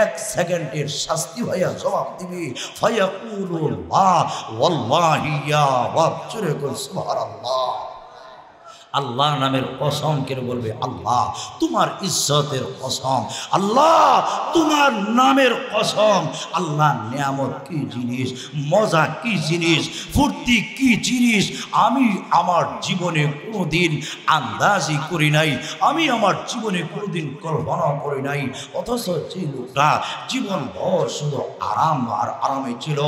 1 সেকেন্ডের শাস্তি ভাইয়া জবাব দিবে, ফায়াকুলু আল্লাহ ওয়াল্লাহি ইয়া রাব। জোরে করে সুবহানাল্লাহ। আল্লাহ নামের কসম করে বলবে, আল্লাহ তোমার ইজ্জতের কসম, আল্লাহ তোমার নামের কসম। আল্লাহ নিয়ামত কি জিনিস, মজা কি জিনিস, ফুর্তি কি জিনিস, আমি আমার জীবনে কোনোদিন আন্দাজই করি নাই, আমি আমার জীবনে কোনোদিন কল্পনা করি নাই। অথচ যে লোকটা জীবন ভর শুধু আরাম আর আরামে ছিল,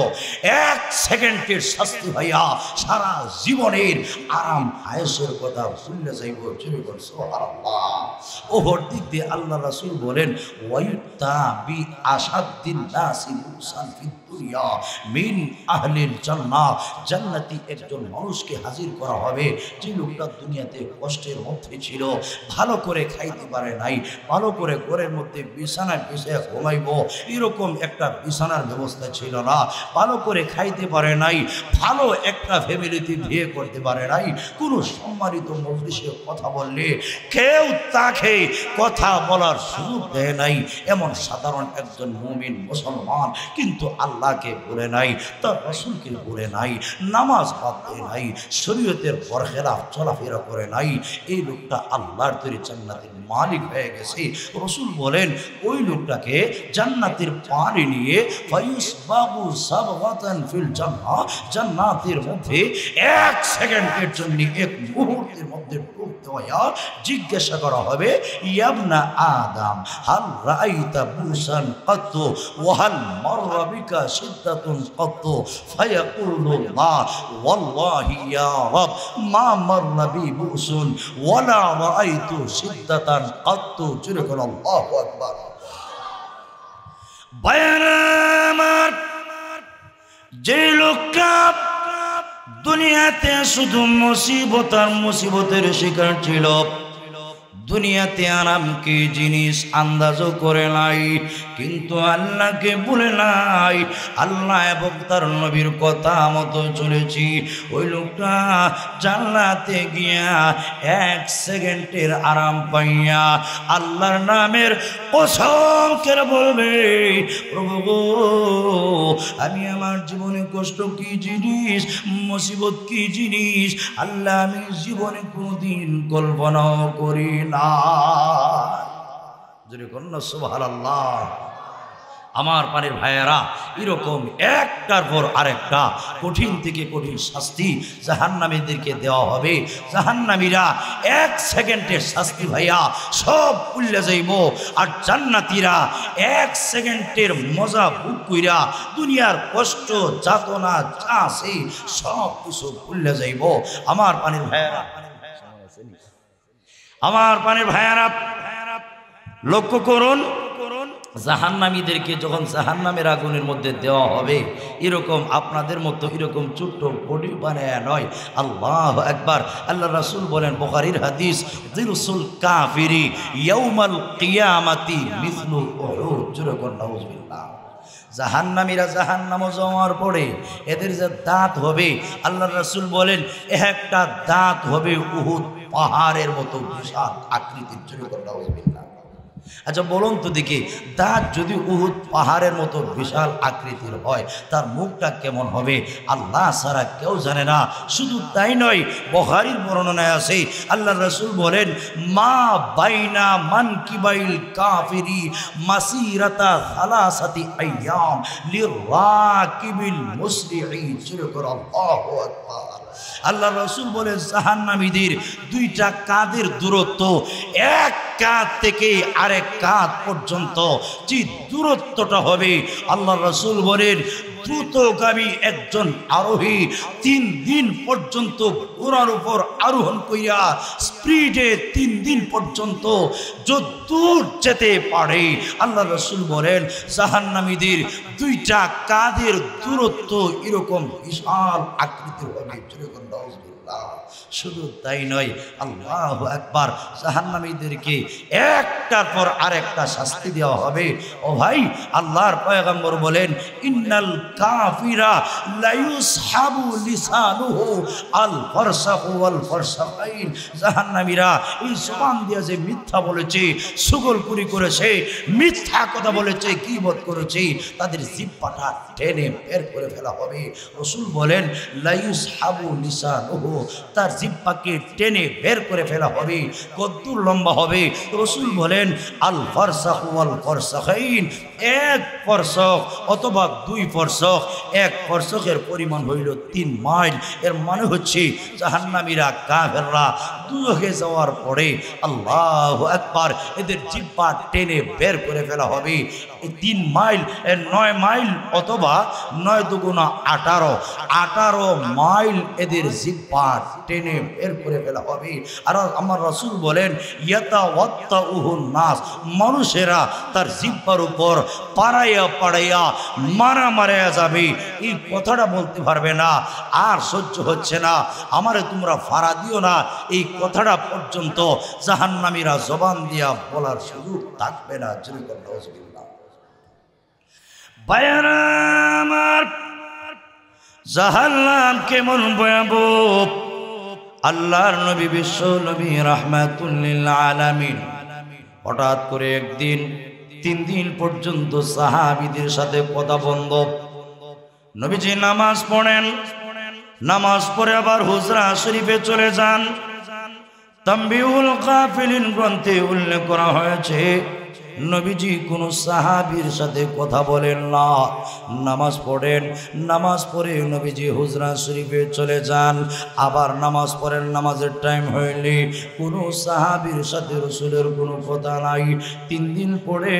1 সেকেন্ডের শাস্তি ভাইয়া সারা জীবনের আরাম আয়েশের কথা ভুলে যাইব। সুবহানাল্লাহ। ওহর দিক দিয়ে আল্লাহ রাসূল বলেন, ওয়ায়ুতা বি আসাদ্দিন নাসি মুসান ফিদ দুনিয়া মিন আহলিল জান্নাহ, জান্নাতি একজন মানুষকে হাজির করা হবে, যে লোকটা দুনিয়াতে কষ্টের মধ্যে ছিল, ভালো করে খাইতে পারে নাই, ভালো করে ঘরের মধ্যে বিছানায় বিছায় ঘুমাইব এরকম একটা বিছানার ব্যবস্থা ছিল না, ভালো করে খাইতে পারে নাই, ভালো একটা ফ্যামিলিতে বিয়ে করতে পারে নাই, কোনো সম্মানিত মজলিসে কথা বললে কেউ তাকে কথা বলার সুযোগ দেয় নাই, এমন সাধারণ একজন মুমিন মুসলমান, কিন্তু আল্লাহকে বলে নাই, তার রাসূলকে বলে নাই, নামাজ বাদ দেয় নাই, শরীয়তের বরখেলাফ চলাফেরা করে নাই, এই লোকটা আল্লাহর তৈরি জান্নাতের মালিক হয়ে গেছে। রাসূল বলেন, ওই লোকটাকে জান্নাতের পানি নিয়ে ফায়ুসবাবু সাবগাতান ফিল জান্নাহ, জান্নাতের মধ্যে 1 সেকেন্ডের জন্য, 1 মুহূর্তের মধ্যে ডুব দেওয়া, জিজ্ঞাসা করা হবে, ইয়াবনা আদম হাল রাআইতা বুসান কাত্তু ওয়া হাল মাররা বিকা শিদ্দাতুন কাত্তু, ফায়াকুলু আল্লাহ ওয়াল্লাহি ইয়া রাব মা মাররা বি বুসুন ওয়ালা রাআইতু শিদ্দাতান কাত্তু। জোরে বলো আল্লাহু আকবার। বায়ানামার, যে লোকটা দুনিয়াতে শুধু মুসিবত আর মুসিবতের শিকার ছিল, দুনিয়াতে আরাম কি জিনিস আন্দাজও করে নাই, কিন্তু আল্লাহকে ভুলে নাই। আল্লাহ এবং তার নবীর কথা মতো চলেছি। ওই লোকটা জান্নাতে গিয়া 1 সেকেন্ডের আরাম পাইয়া আল্লাহর নামের কসম করে বলবে, প্রভু গো, আমি আমার জীবনে কষ্ট কি জিনিস, মুসিবত কি জিনিস, আল্লাহ আমি জীবনে কোনোদিন কল্পনাও করি না। যদি কন্যা সুবহানাল্লাহ। আমার পানির ভাইয়েরা, এরকম একটার পর আরেকটা কঠিন থেকে কঠিন শাস্তি জাহান্নামীদেরকে দেওয়া হবে। জাহান্নামীরা 1 সেকেন্ডের শাস্তি ভাইয়া সব ভুলে যাইব, আর জান্নাতীরা 1 সেকেন্ডের মজা ভোগ কইরা দুনিয়ার কষ্ট যাতনা যা আছে সব কিছু ভুলে যাইব। আমার পানির ভাইয়েরা, আমার পানির ভাইয়েরা, লক্ষ্য করুন, জাহান্নামীদেরকে যখন জাহান্নামের আগুনের মধ্যে দেওয়া হবে, এরকম আপনাদের মতো এরকম ছোট্ট বডি বানায় নয়। আল্লাহু আকবার। আল্লাহ রাসূল বলেন, বুখারীর হাদিস, দিরসুল কাফিরি ইয়াউমাল কিয়ামাতি মিসলু উহুদ। জোরে বলুন নাউযুবিল্লাহ। জাহান্নামীরা জাহান্নামে যাওয়ার পরে এদের যে দাঁত হবে, আল্লাহ রাসূল বলেন একটা দাঁত হবে উহুদ পাহাড়ের মতো বিশাল আকৃতির। জোরে বলুন নাউযুবিল্লাহ। আচ্ছা বলুন তো দেখি, দাঁত যদি উহুদ পাহাড়ের মতো বিশাল আকৃতির হয়, তার মুখটা কেমন হবে আল্লাহ ছাড়া কেউ জানে না। শুধু তাই নয়, বুখারীর বর্ণনায় আছে আল্লাহ রাসূল বলেন, মা বাইনা মানকিবাইল কাফিরি মাসিরাতা সালাসাতি আইয়াম লিরাকিবিল মুসরিঈ। আল্লাহু আকবার। আল্লাহ রাসূল বলেন, জাহান্নামীদের 2টা কাঁধের দূরত্ব, এক কাঁধ থেকে আরেক কাঁধ পর্যন্ত যে দূরত্বটা হবে, আল্লাহ রাসূল বলেন দ্রুতগামী একজন আরোহী 3 দিন পর্যন্ত ঘোড়ার উপর আরোহণ কইরা স্পিডে 3 দিন পর্যন্ত যতদূর যেতে পারে, আল্লাহ রাসূল বলেন জাহান্নামীদের 2টা কাঁধের দূরত্ব এরকম বিশাল আকৃতির হবে। শুধু তাই নয়, আল্লাহু আকবার, জাহান্নামীদেরকে একটার পর আরেকটা শাস্তি দেওয়া হবে। ও ভাই, আল্লাহর পয়গম্বর বলেন, ইন্নাল কাফিরা লা ইউসহাবু লিসানুহু আল ফারসাহু ওয়াল ফারসাখাইন। জাহান্নামীরা এই জবান দিয়ে যে মিথ্যা বলেছে, সুগলপুরি করেছে, মিথ্যা কথা বলেছে, গীবত করেছে, তাদের জিহ্বাটা টেনে বের করে ফেলা হবে। রাসূল বলেন লা ইউসহাবু লিসানুহু, তার জিহ্বাকে টেনে বের করে ফেলা হবে। কতদূর লম্বা হবে? রাসূল বলেন আল ফারসাখু ওয়াল ফারসাখাইন, 1 ফরসখ অথবা 2 ফরসখ। 1 ফরসখের পরিমাণ হইল 3 মাইল। এর মানে হচ্ছে জাহান্নামীরা কাফেররা দুজখে যাওয়ার পরে আল্লাহু আকবার এদের জিহ্বা টেনে বের করে ফেলা হবে। এই 3 মাইল, 9 মাইল অথবা 9 দুগুণা 18 মাইল এদের জিহ্বা টেনে বের করে ফেলা হবে। আর আমার রাসূল বলেন ইয়াতাওয়াত্তাউহুন নাস, মানুষেরা তার জিহ্বার উপর পাড়াইয়া পাড়াইয়া মারা যাবে। এই কথাটা বলতে পারবে না, আর সহ্য হচ্ছে না, আমারে তোমরা ফাড়া দিও না, এই কথাটা পর্যন্ত জাহান্নামীরা জবান দিয়া বলার সুযোগ থাকবে না। ভাইয়েরা আমার, জাহান্নাম কেমন ভয়াবহ! আল্লাহর নবী বিশ্ব নবী রাহমাতুল লিল আলামিন হঠাৎ করে একদিন 3 দিন পর্যন্ত সাহাবীদের সাথে কথা বন্ধ। নবীজি নামাজ পড়েন, নামাজ পড়ে আবার হুজরা শরীফে চলে যান। তানবীহুল গাফিলিন গ্রন্থে উল্লেখ করা হয়েছে নবীজি কোনো সাহাবীর সাথে কথা বলেন না, নামাজ পড়েন, নামাজ পড়ে নবীজি হুজরা শরীফে চলে যান। আবার নামাজ পড়েন, নামাজের টাইম হইলে কোনো সাহাবীর সাথে রাসূলের কোনো কথা নাই। 3 দিন পরে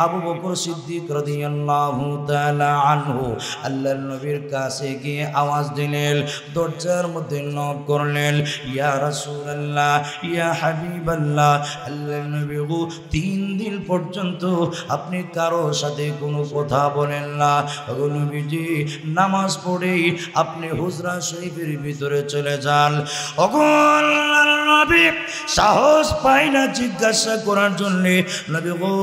আবু বকর সিদ্দিক রাদিয়াল্লাহু তাআলা আনহু আল্লাহর নবীর কাছে গিয়ে আওয়াজ দিলেন, দরজার মধ্যে নক করলেন, ইয়া রাসূলুল্লাহ, ইয়া হাবিবাল্লাহ, আল্লাহর নবী গো 3 দিন পর্যন্ত আপনি কারো সাথে কোনো কথা বলেন না। নবীজি নামাজ পড়েই আপনি হুজরা শরীফের ভিতরে চলে যান। নবী সাহস পাই না জিজ্ঞাসা করার জন্য, নবী গো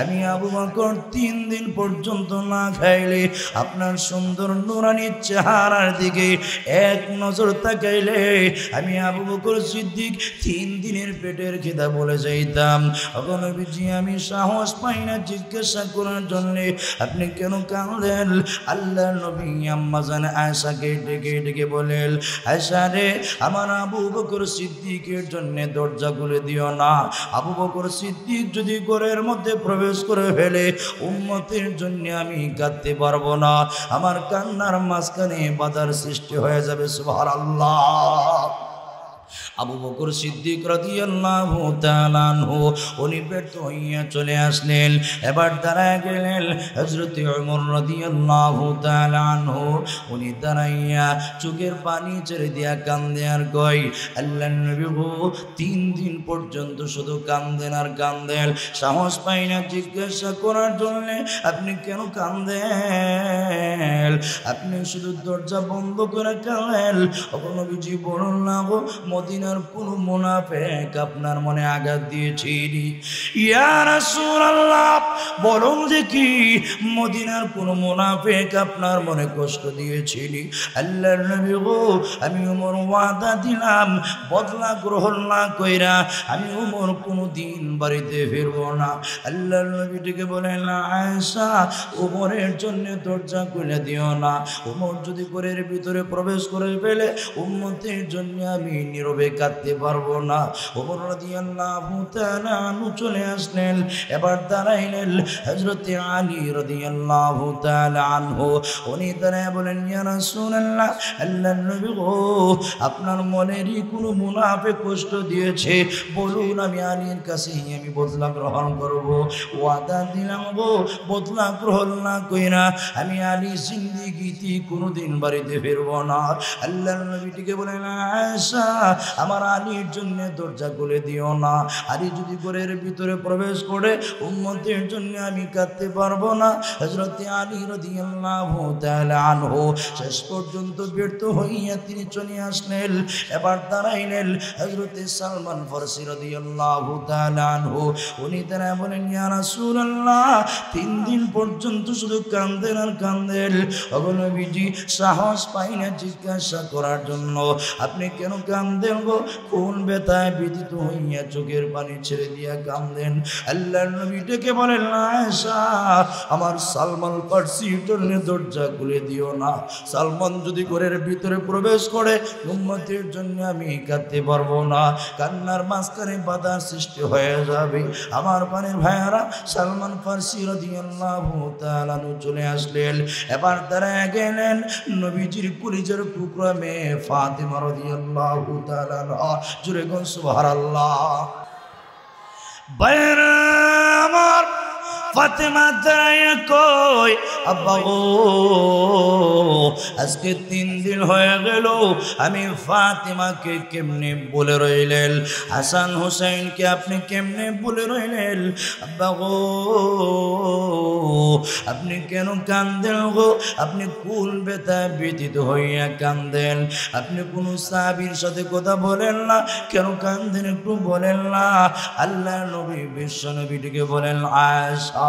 আমি আবু বকর 3 দিন পর্যন্ত না খাইলে আপনার সুন্দর নুরানি চেহারার দিকে এক নজর তাকাইলে আমি আবু বকর সিদ্দিক 3 দিনের পেটের খিদা বলে যাইতাম। নবীজি আমি সাহস পাই না জিজ্ঞাসা করার জন্য, আপনি কেন কাঁদেন? আল্লাহর নবী আম্মা জান আয়েশাকে ডেকে ডেকে বলেন, আয়েশা রে আমার আবু বকর সিদ্দিকের জন্য দরজা খুলে দিও না। আবু বকর সিদ্দিক যদি ঘরের মধ্যে প্রবেশ করে ফেলে উম্মতের জন্য আমি কাঁদতে পারবো না, আমার কান্নার মাঝখানে বাধার সৃষ্টি হয়ে যাবে। সুবহানাল্লাহ। আবু বকর সিদ্দিক রাদিয়াল্লাহু তাআলা আনহু উনি ব্যর্থ হইয়া চলে আসলেন। এবার দাঁড়ায় গেলেন হযরত ওমর রাদিয়াল্লাহু তাআলা আনহু। উনি দাঁড়াইয়া চোখের পানি ছেড়ে দিয়া কান্দে আর কয়, আল্লাহর নবী গো 3 দিন পর্যন্ত শুধু কান্দেন আর কান্দেন, সাহস পাই না জিজ্ঞাসা করার জন্য আপনি কেন কান্দেন? আপনি শুধু দরজা বন্ধ করে কাঁদেন। নবীজি বলুন না গো মদিনার কোন মুনাফিক আপনার মনে আঘাত দিয়েছে? ইয়া রাসূলুল্লাহ বলুন দেখি মদিনার কোন মুনাফিক আপনার মনে কষ্ট দিয়েছিল? আল্লাহর নবী গো আমি ওমর ওয়াদা দিলাম বদলা গ্রহণ না কইরা আমি ওমর কোনদিন বাড়িতে ফিরবো না। আল্লাহর নবী ডেকে বলেন, আয়েশা ওমরের জন্য দরজা খুলে দিও না। ওমর যদি ঘরের ভিতরে প্রবেশ করে ফেলে উম্মতের জন্য আমি নীরবে কাঁদতে পারবো না। ওমর রাদিয়াল্লাহু তাআলা আনহু চলে আসলেন। এবার দাঁড়াইলেন হযরত আলী রাদিয়াল্লাহু তাআলা আনহু। উনি দাঁড়ায় বলেন, ইয়া রাসূলুল্লাহ আল্লাহর নবী গো আপনার মনেরই কোনো মুনাফিক কষ্ট দিয়েছে বলুন, আমি আলীর কাছে আমি বদলা গ্রহণ করব। ওয়াদা দিলাম গো বদলা গ্রহণ না কইরা আমি আলী জিন্দেগিতে কোনোদিন বাড়িতে ফিরবো না। আল্লাহর নবীটিকে বলেন, আয়েশা আমার আলীর জন্য দরজা খুলে দিও না। আলী যদি ঘরের ভিতরে প্রবেশ করে উম্মতের জন্য আমি কাঁদতে পারবো না। হযরত আলী রাদিয়াল্লাহু তাআলা আনহু শেষ পর্যন্ত ব্যর্থ হইয়া তিনি চলে আসলেন। এবার দাঁড়াইলেন হযরত সালমান ফারসি রাদিয়াল্লাহু তাআলা আনহু। উনি তারা বলেন, ইয়া রাসূলুল্লাহ 3 দিন পর্যন্ত শুধু কাঁদেন আর কাঁদেন। নবীজি সাহস পাই না জিজ্ঞাসা করার জন্য, আপনি কেন কাঁদেন গো? কোন ব্যথায় ব্যথিত হইয়া চোখের পানি ছেড়ে দিয়া কাঁদেন? আল্লাহর নবী ডেকে বলেন, আয়েশা আমার সালমান ফারসির জন্য দরজা খুলে দিও না। সালমান যদি ঘরের ভিতরে প্রবেশ করে উম্মতের জন্য আমি কাঁদতে পারবো না, কান্নার মাঝখানে বাধার সৃষ্টি হয়ে যাবে। আমার পানের ভাইয়ারা সালমান ফারসি রাদিয়াল্লাহু তাআলা চলে আসলেন। এবার দাঁড়ায় গেলেন নবীজির কলিজার টুকরা মেয়ে ফাতেমা রাদিয়াল্লাহু তাআলা। জোরে কোন সুবহানাল্লাহ। বাইরে আমার ফাতেমা দাঁড়াইয়া কই, আব্বা গো আজকে 3 দিন হয়ে গেল আমি ফাতেমাকে কেমনে বলে রইলেন, হাসান হোসেনকে আপনি কেমনে বলে রইলেন? আব্বা গো আপনি কেন কাঁদেন গো? আপনি কোন ব্যথায় ব্যথিত হইয়া কাঁদেন? আপনি কোন সাহাবীর সাথে কথা বলেন না, কেন কাঁদেন একটু বলেন না? আল্লাহর নবী বিশ্ব নবীটিকে বলেন, আয়েশা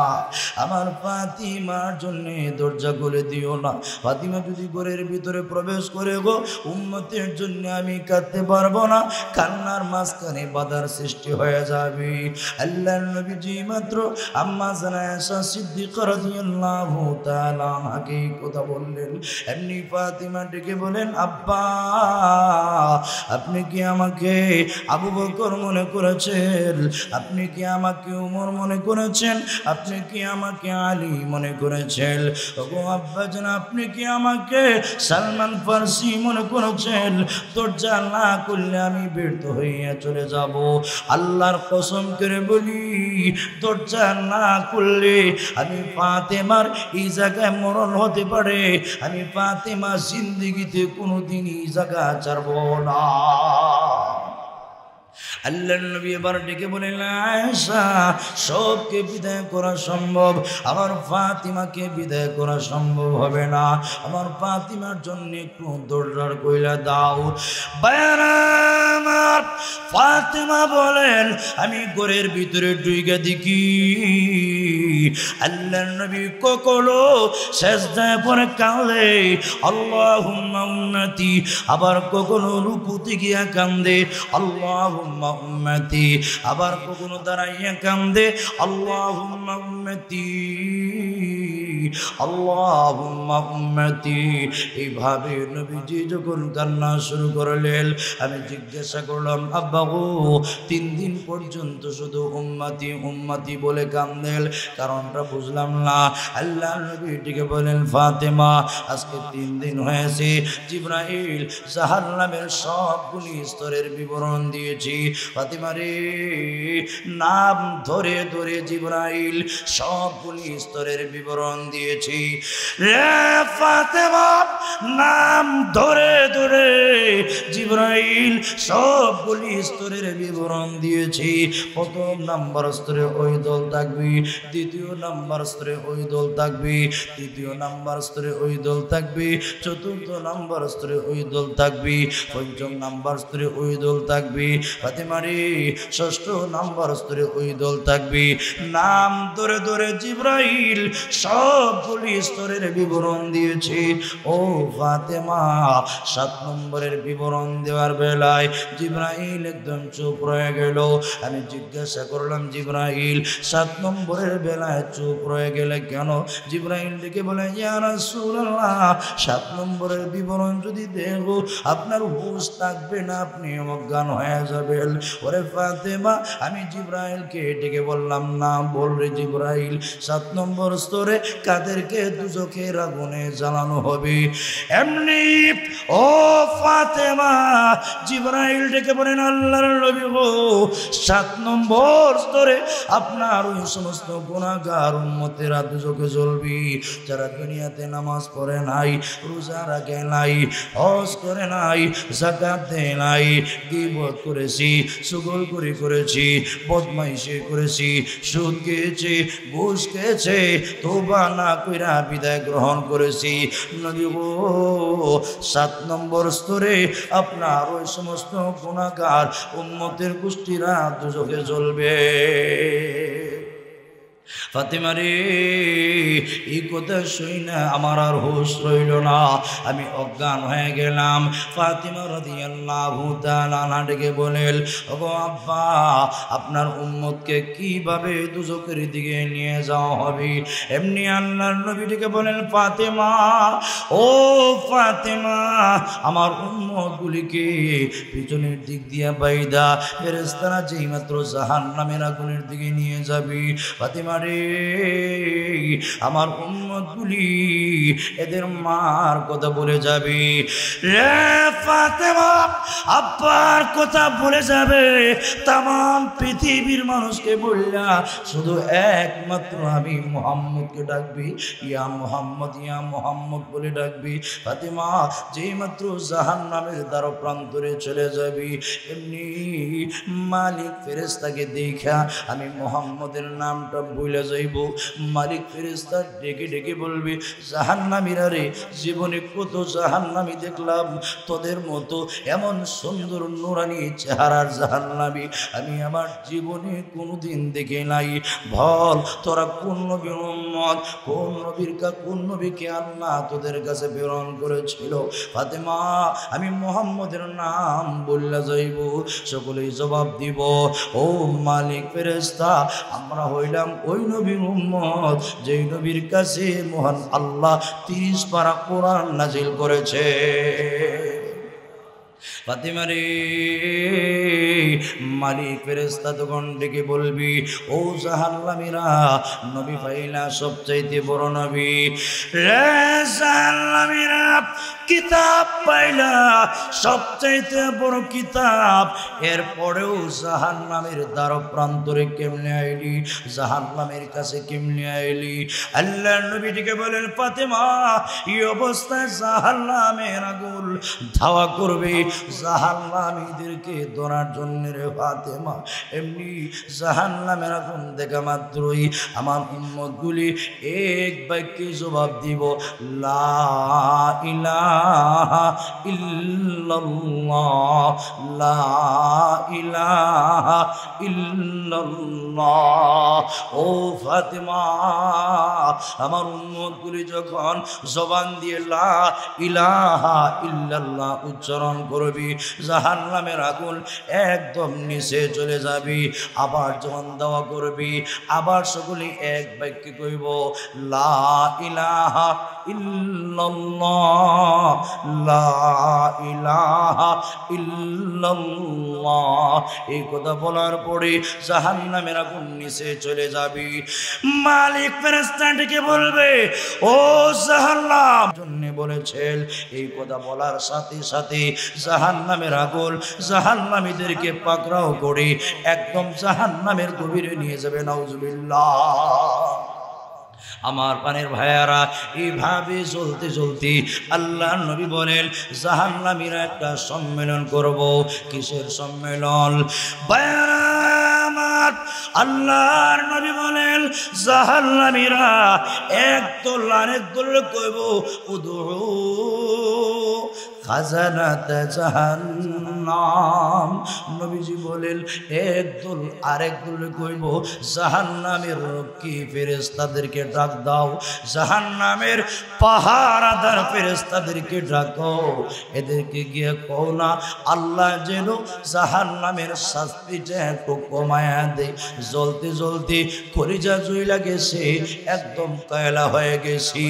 আমার ফাতিমার জন্য দরজা খুলে দিও না। ফাতিমা যদি ঘরের ভিতরে প্রবেশ করে গো উম্মতের জন্য আমি কাঁদতে পারবো না, কান্নার মাঝখানে বাধার সৃষ্টি হয়ে যাবে। আল্লাহর নবীজি মাত্র আম্মা জান আয়েশা সিদ্দিকা রাদিয়াল্লাহু তাআলা আনহাকে কথা বললেন, এমনি ফাতিমা ডেকে বলেন, আব্বা আপনি কি আমাকে আবু বকর মনে করেছেন? আপনি কি আমাকে ওমর মনে করেছেন? আপনি কি আমাকে আলী মনে করেছেন? ওগো আব্বাজান আপনি কি আমাকে সালমান ফারসি মনে করেছেন? দরজা না করলে আমি ব্যর্থ হইয়া চলে যাব। আল্লাহর কসম করে বলি দরজা না করলে আমি ফাতেমার এই জায়গায় মরণ হতে পারে, আমি ফাতেমা জিন্দেগিতে কোনোদিন এই জায়গা ছাড়ব না। আল্লাহর নবী এবার ডেকে বলেন, আয়েশা, সবকে বিদায় করা সম্ভব, আমার ফাতিমাকে বিদায় করা সম্ভব হবে না। আমার ফাতিমার জন্য একটু দরজার কইলা দাও। বায়ানা আমার ফাতিমা বলেন, আমি ঘরের ভিতরে ঢুকে দেখি আল্লাহর নবী কখনো সেজদায় পড়ে কাঁদে, আল্লাহুম্মা উম্মতি, আবার কখনো রুকুতে গিয়া কান্দে, আল্লাহুম্মা উম্মতি, আবার কখনো দাঁড়াইয়া কান্দে, আল্লাহুম্মা উম্মতি, আল্লাহুম্মা উম্মতি। এইভাবে নবীজি যখন কান্না শুরু করলেন, আমি জিজ্ঞাসা করলাম, আব্বা গো, 3 দিন পর্যন্ত শুধু উম্মতি উম্মতি বলে কান্দেল, কারণটা বুঝলাম না। আল্লাহ নবীটিকে বলেন, ফাতেমা, আজকে 3 দিন হয়েছে জিবরাইল জাহান্নামের সবগুলি স্তরের বিবরণ দিয়েছি। ফাতেমা রে, নাম ধরে ধরে জিবরাইল সবগুলি স্তরের বিবরণ দিয়েছি। রে ফাতেমা, নাম ধরে ধরে জিবরাইল সবগুলি স্তরের বিবরণ দিয়েছি। প্রথম নাম্বার স্তরে ওই দল থাকবি, দ্বিতীয় নাম্বার স্তরে ওই দল থাকবি, তৃতীয় নাম্বার স্তরে ওই দল থাকবি, চতুর্থ নাম্বার স্তরে ওই দল থাকবি, পঞ্চম নাম্বার স্তরে ওই দল থাকবি। ফাতেমা রে, ষষ্ঠ নাম্বার স্তরে ওই দল থাকবি। নাম ধরে ধরে জিবরাইল সবগুলি স্তরের বিবরণ দিয়েছি। ও ফাতেমা, 7 নম্বরের বিবরণ দেওয়ার বেলায় জিবরাইল একদম চুপ রয়ে গেল। আমি জিজ্ঞাসা করলাম, জিবরাইল 7 নম্বরের বেলায় চুপ রয়ে গেলে কেন? জিবরাইল ডেকে বলে, ইয়া রাসূলুল্লাহ, 7 নম্বরের বিবরণ যদি দেখো আপনার হুঁশ থাকবে না, আপনি অজ্ঞান হয়ে যাবেন। ওরে ফাতেমা, আমি জিবরাইলকে ডেকে বললাম, না বল রে জিবরাইল, 7 নম্বর স্তরে কাদেরকে দুজখের আগুনে জ্বালানো হবে? এমনি ও ফাতেমা, জিবরাইল ডেকে বলেন, আল্লাহর নবী গো, 7 নম্বর স্তরে আপনার ওই সমস্ত গুনাহগার উম্মতেরা দুজখে জ্বলবি, যারা দুনিয়াতে নামাজ পড়ে নাই, রোজা রাখে নাই, হজ করে নাই, যাকাত দেয় নাই, গীবত করেছি, চুগলখড়ি করেছি, বদমাইশি করেছি, সুদ খেয়েছি, ঘুষ খেয়েছে, তওবা না কইরা বিদায় গ্রহণ করেছি। নবী গো, 7 নম্বর স্তরে আপনার ওই সমস্ত গুনাহগার উম্মতের গোষ্ঠীরা দুজখে জ্বলবে। ফাতেমা রে, এই কথা শুনে আমার আর হুঁশ রইল না, আমি অজ্ঞান হয়ে গেলাম। ফাতেমা রাদিয়াল্লাহু তাআলা ডেকে বলেন, ওগো আব্বা, আপনার উম্মতকে কিভাবে দুজখের দিকে নিয়ে যাওয়া হবে? এমনি আল্লাহর নবী ডেকে বলেন, ফাতেমা, ও ফাতেমা, আমার উম্মতগুলিকে পিছনের দিক দিয়ে বাইদা ফেরেশতারা যেই মাত্র জাহান্নামের আগুনের দিকে নিয়ে যাবে। ফাতেমা রে, আমার উম্মতগুলি এদের মার কথা বলে যাবে। রে ফাতেমা, আব্বার কথা বলে যাবে, তামাম পৃথিবীর মানুষকে বললা, শুধু একমাত্র আমি মুহাম্মদকে ডাকবি, ইয়া মুহাম্মদ, ইয়া মুহাম্মদ বলে ডাকবি। ফাতেমা, যেই মাত্র জাহান্নামের দ্বার প্রান্তরে চলে যাবি, এমনি মালিক ফেরেশতাকে দেখা আমি মুহাম্মদের নামটা ভুলে যাইব। মালিক ফেরেশতা ডেকে ডেকে বলবে, জাহান্নামীরা রে, জীবনে কত জাহান্নামী দেখলাম, তোদের মতো এমন সুন্দর নুরানি চেহারার জাহান্নামী আমি আমার জীবনে কোনোদিন দেখে নাই। বল, তোরা কোন নবীর উম্মত, কোন নবীকে আল্লাহ তোদের কাছে প্রেরণ করেছিল? ফাতেমা, আমি মুহাম্মদের নাম বললা যাইব। সকলেই জবাব দিব, ও মালিক ফেরেশতা, আমরা হইলাম ওই নবীর উম্মত যেই নবীর কাছে মহান আল্লাহ 30 পারা কোরআন নাজিল করেছে। ফাতেমা রে, মালিক ফেরেশতা তখন ডেকে বলবি, ও জাহান্নামীরা, নবী পাইলা সবচাইতে বড় নবী রে। জাহান্নামীরা কিতাব পাইলা, সবচাইতে বড় কিতাব, এরপরেও জাহান্নামের দ্বার প্রান্তরে কেমনে আইলি, জাহান্নামের কাছে কেমনে আইলি? আল্লাহর নবীটিকে বলেন, ফাতেমা এই অবস্থায় জাহান্নামের আগুন ধাওয়া করবে জাহান্নামীদেরকে ধরার জন্য রে ফাতেমা। এমনি জাহান্নামের আগুন দেখা মাত্রই আমার উম্মতগুলি এক বাক্যে জবাব দিব, লা ইলাহা ইল্লাল্লাহ, লা ইলাহা ইল্লাল্লাহ। ও ফাতেমা, আমার উম্মতগুলি যখন জবান দিয়ে লা ইলাহা ইল্লাল্লাহ উচ্চারণ করবি, জাহান্নামের আগুন একদম নিচে চলে যাবি। আবার যখন দাওয়া করবি, আবার সকলে এক বাক্যে কইব, লা ইলাহা ইল্লাল্লাহ, লা ইলাহা ইল্লাল্লাহ। এই কথা বলার পরে জাহান্নামের আগুন নিচে চলে যাবি। মালিক ফেরেশতাকে বলবে, ও জাহান্নাম জন্য বলেছেন। এই কথা বলার সাথে সাথে জাহান্নামের আগুন জাহান্নামীদেরকে পাকড়াও করে একদম জাহান্নামের গভীরে নিয়ে যাবে। নাউজুবিল্লাহ। আমার পানের ভাইয়ারা, এইভাবে চলতে চলতে আল্লাহ নবী বলেন, জাহান্নামীরা একটা সম্মেলন করব। কিসের সম্মেলন? ভাইয়ারা আমার, আল্লাহর নবী বলেন, জাহান্নামীরা একদল আরেকদল কইব, উদু খাজানাত জাহান্নাম। নবীজি বলেন, একদল আরেকদল কইব, জাহান্নামের রক্ষী ফেরেশতাদেরকে ডাক দাও, জাহান্নামের পাহারাদার ফেরেশতাদেরকে ডাকো। এদেরকে গিয়ে কও না, আল্লাহ যেন জাহান্নামের শাস্তিটা একটু কমায়া দেয়। জ্বলতে জ্বলতে কলিজা জুইলা গেছে, একদম কয়লা হয়ে গেছি,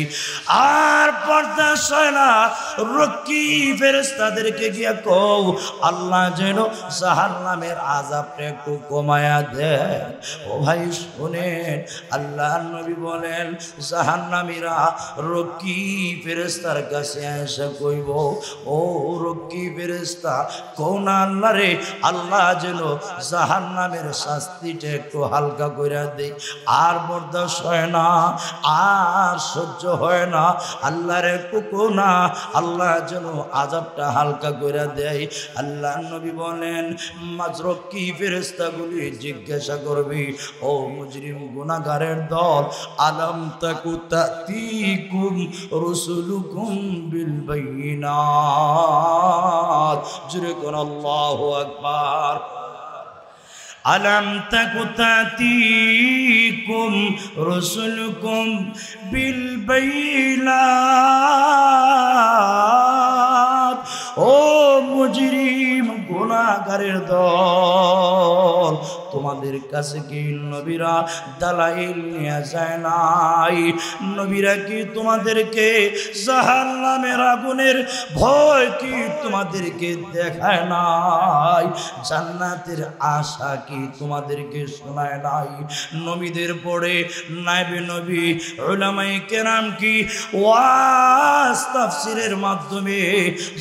আর পর্দা সয় না। রক্ষী ফেরেশতাদেরকে গিয়ে কও, আল্লাহ যেন জাহান্নামের আযাবটা একটু কমায়া দেয়। ও ভাই শুনেন, আল্লাহর নবী বলেন, জাহান্নামীরা রক্ষী ফেরেশতার কাছে এসে কইব, ও রক্ষী ফেরেশতা, কোন আল্লাহ রে, আল্লাহ যেন জাহান্নামের শাস্তিটা একটু হালকা করে দেয়। আর বরদাস্ত হয় না, আর সহ্য হয় না, আল্লাহর একটু কোনা, আল্লাহ যেন আযাবটা হালকা করে দেয়। আল্লাহ নবী বলেন, রক্ষী ফেরেশতাগুলি জিজ্ঞাসা করবি, ও মুজরিম গুনাহগারের দল, আলাম তাকু তাতিকুম রুসুলুকুম বিল বাইয়িনাত। জোরে কোন আল্লাহু আকবার। আলাম তাকু তাতিকুম রুসুলুকুম বিল বাইয়িনাত। ও মুজরিম গুনাহগারের দল, তোমাদের কাছে কি নবীরা দালাইল নিয়ে যায় নাই? নবীরা কি তোমাদেরকে জাহান্নামের আগুনের ভয় কি তোমাদেরকে দেখায় নাই? জান্নাতের আশা কি তোমাদেরকে শোনায় নাই? নবীদের পরে নায়েবে নবী উলামায়ে কেরাম কি ওয়াজ তাফসীরের মাধ্যমে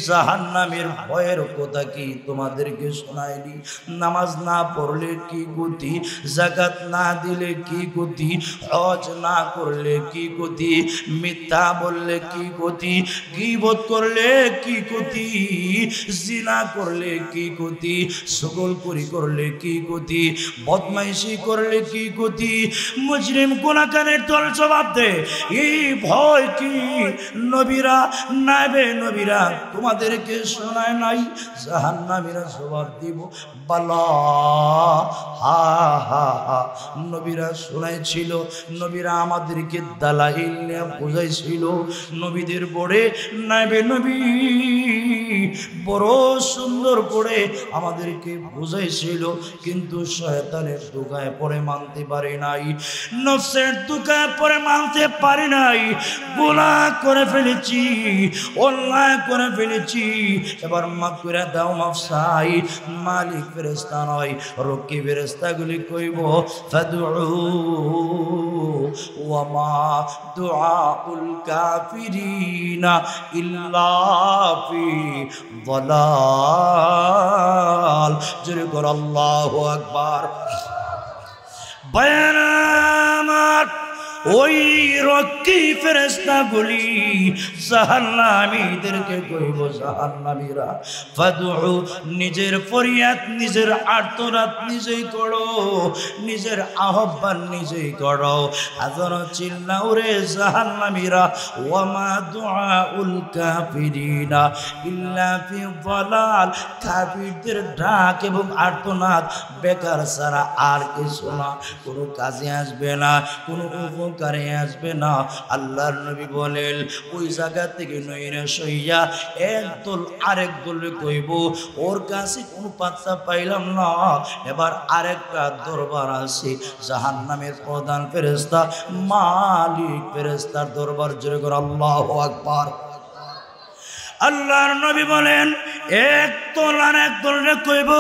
জাহান্নামের ভয়ের কথা কি তোমাদেরকে শোনায়নি? নামাজ না পড়লে কি গতি, যাকাত না দিলে কি গতি, হজ না করলে কি গতি, মিথ্যা বললে কি গতি, গীবত করলে কি গতি, জিনা করলে কি গতি, চগলখড়ি করলে কি গতি, বদমাইশি করলে কি গতি। মুজরিম গুনাহগারের দল জবাব দে, এই ভয় কি নবীরা নায়েবে নবীরা তোমাদেরকে শোনায় নাই? জাহান্নামীরা জবাব দিব, বালা, হা হা হা, নবীরা শোনাইছিল, নবীরা আমাদেরকে দালাইল নিয়ে বুঝাইছিল। নবীদের পরে নায়েবে নবী বড় সুন্দর করে আমাদেরকে বুঝাইছিল, কিন্তু শয়তানের ধোঁকায় পড়ে মানতে পারি নাই, নফসের ধোঁকায় পড়ে মানতে পারি নাই, গুনাহ করে ফেলেছি, অন্যায় করে ফেলেছি। এবার মাফ করে দাও, মাফ চাই। মালিক ফেরেশতা নয়, রক্ষী ফেরেশতাগুলি কইব ফাদউ ওয়া মা দুআউল কাফিরিনা ইল্লা ফি যালাল। জোরে কর আল্লাহু আকবার। বায়ানামার ওই রক্ষী ফেরেশতাগুলি জাহান্নামীদেরকে কইব, জাহান্নামীরা ফাদউ, নিজের ফরিয়াদ নিজের আর্তনাদ নিজেই করো, নিজের আহ্বান নিজেই করো, হাজার চিল্লাও রে জাহান্নামীরা। ওয়া মা দুআউল কাফিরিনা ইল্লা ফি যালাল, কাফিরদের ডাক এবং আর্তনাদ বেকার ছাড়া আর কিছু না, কোনো কাজে আসবে না, কোনো উপকারে আসবে না। আল্লাহর নবী বলেন ওই জায়গা থেকে নইরা সইয়া একদল আরেক দলে কইব ওর কাছে কোনো পাত্তা পাইলাম না, এবার আরেকটা দরবার আছে, জাহান্নামের প্রধান ফেরেশতা মালিক ফেরেশতার দরবার। জোরে করে আল্লাহু আকবার। আল্লাহর নবী বলেন এক দল আর এক দলে কইব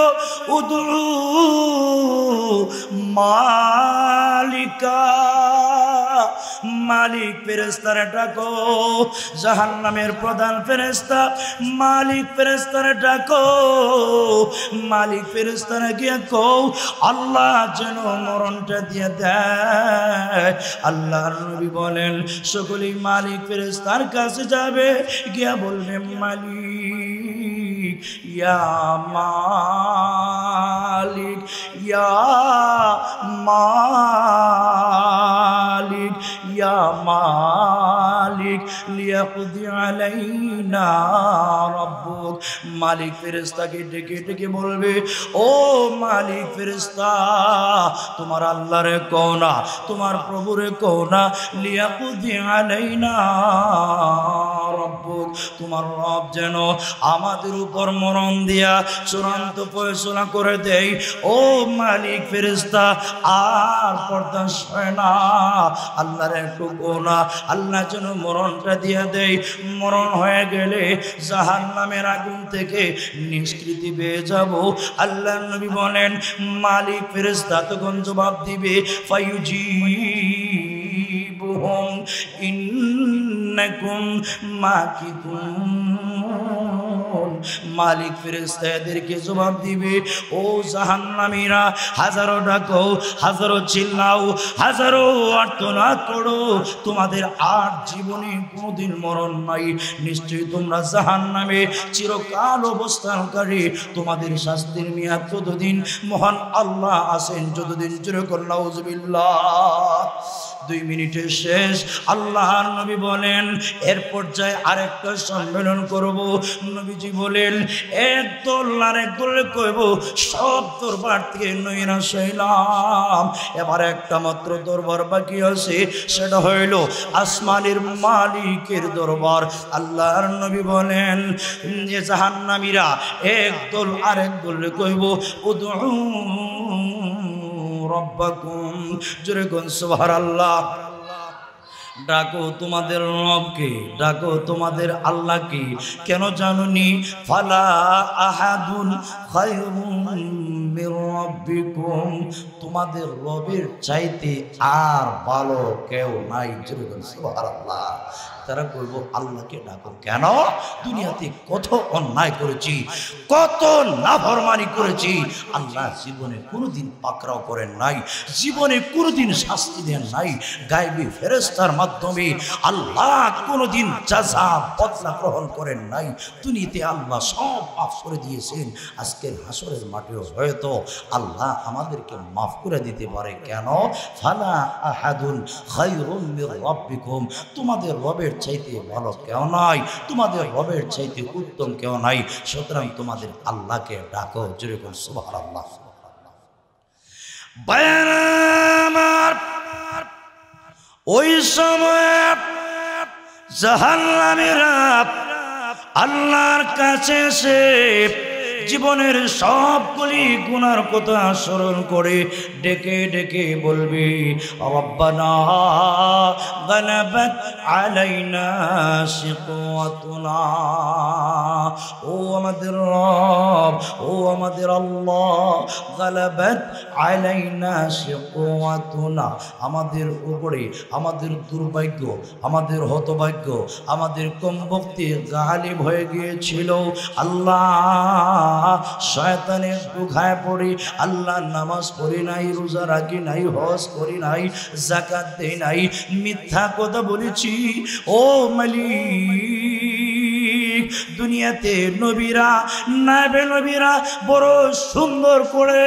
উদু মালিকা, মালিক ফেরেশতারে ডাকো। জাহান্নামের প্রধান ফেরেশতা মালিক ফেরেশতারে ডাকো, মালিক ফেরেশতারে গিয়ে কও আল্লাহ যেন মরণটা দিয়ে দেয়। আল্লাহর নবী বলেন সকলেই মালিক ফেরেশতার কাছে যাবে, গিয়া বলবে মালিক ইয়া মালিক ইয়া মালিক ইয়া মালিক লিয়াকদি আলাইনা রাব্বুক। মালিক ফেরেশতাকে ডেকে ডেকে বলবে ও মালিক ফেরেশতা, তোমার আল্লাহরে কও না, তোমার প্রভুরে কও না, লিয়াকদি আলাইনা রাব্বুক, তোমার রব যেন আমাদের উপর মরণ দিয়া চূড়ান্ত ফয়সালা করে দেয়। ও মালিক ফেরেশতা আর বরদাস্ত হয় না, আল্লাহর একটু গোনা, আল্লাহ যেন মরণটা দিয়া দেয়। মরণ হয়ে গেলে জাহান্নামের আগুন থেকে নিষ্কৃতি পেয়ে যাব। আল্লাহর নবী বলেন মালিক ফেরেশতা তখন জবাব দিবে ফায়ুজিবুহুম ইন্নাকুম মাকিতুন। মালিক ফেরেশতা এদেরকে জবাব দিবে ও জাহান্নামীরা, হাজারো ডাকো, হাজারো চিল্লাও, হাজারো আর্তনাদ করো, তোমাদের আর জীবনে কোনোদিন মরণ নাই, নিশ্চয়ই তোমরা জাহান্নামে চিরকাল অবস্থানকারী, তোমাদের শাস্তির মেয়াদ ততদিন মহান আল্লাহ আছেন যতদিন। জোরে কর নাউজুবিল্লাহ। 2 মিনিটে শেষ। আল্লাহর নবী বলেন এর পর্যায়ে আরেকটা সম্মেলন করব। নবীজি বলেন একদল আরেক দলে কইব সব দরবার থেকে নইরা সইলাম, এবার একটা মাত্র দরবার বাকি আছে, সেটা হইল আসমানের মালিকের দরবার। আল্লাহর নবী বলেন যে জাহান্নামীরা একদল আরেক দলে কইব উদউ রব্বাকুম। জোরে কোন সুবহানাল্লাহ। ডাকো তোমাদের রবকে, ডাকো তোমাদের আল্লাহকে। কেন জানুনি? ফালা আহাদুন খায়রুম মির রাব্বিকুম, তোমাদের রবের চাইতে আর ভালো কেউ নাই। জোরে কোন সুবহানাল্লাহ। তারা কইব আল্লাহকে ডাকো। কেন? দুনিয়াতে কত অন্যায় করেছি, কত নাফরমানি করেছি, আল্লাহ জীবনে কোনোদিন পাকড়াও করেন নাই, জীবনে কোনোদিন শাস্তি দেন নাই। গায়বী ফেরেশতার মাধ্যমে আল্লাহ কোনোদিন জাযা বদলা গ্রহণ করেন নাই। দুনিয়াতে আল্লাহ সব মাফ করে দিয়েছেন। আজকের হাসরের মাঠেও হয়তো আল্লাহ আমাদেরকে মাফ করে দিতে পারে। কেন? ফালা আহাদুন খায়রুম মির রাব্বিকুম, তোমাদের রবের চাইতে ভালো কেউ নাই, তোমাদের রবের চাইতে উত্তম কেউ নাই। সুতরাং তোমাদের আল্লাহকে ডাকো। জোরে বল সুবহানাল্লাহ। বায়ানামার ওই সময় জাহান্নামীরা আল্লাহর কাছে এসে জীবনের সবগুলি গুনার কথা স্মরণ করে ডেকে ডেকে বলবি রব্বানা গালাবাত আলাইনা শিকওয়াতুনা। ও আমাদের রব, ও আমাদের আল্লাহ, গালাবাত আলাইনা শিকওয়াতুনা, আমাদের উপরে আমাদের দুর্ভাগ্য, আমাদের হতভাগ্য, আমাদের কমবক্তি গালিব হয়ে গিয়েছিল। আল্লাহ শয়তানের দুখায় পড়ি আল্লাহ নামাজ পড়ি নাই, রোজা রাখি নাই, হজ করি নাই, যাকাত দেই নাই, মিথ্যা কথা বলেছি। ও মালিক, দুনিয়াতে নবীরা নাবে নবীরা বড় সুন্দর করে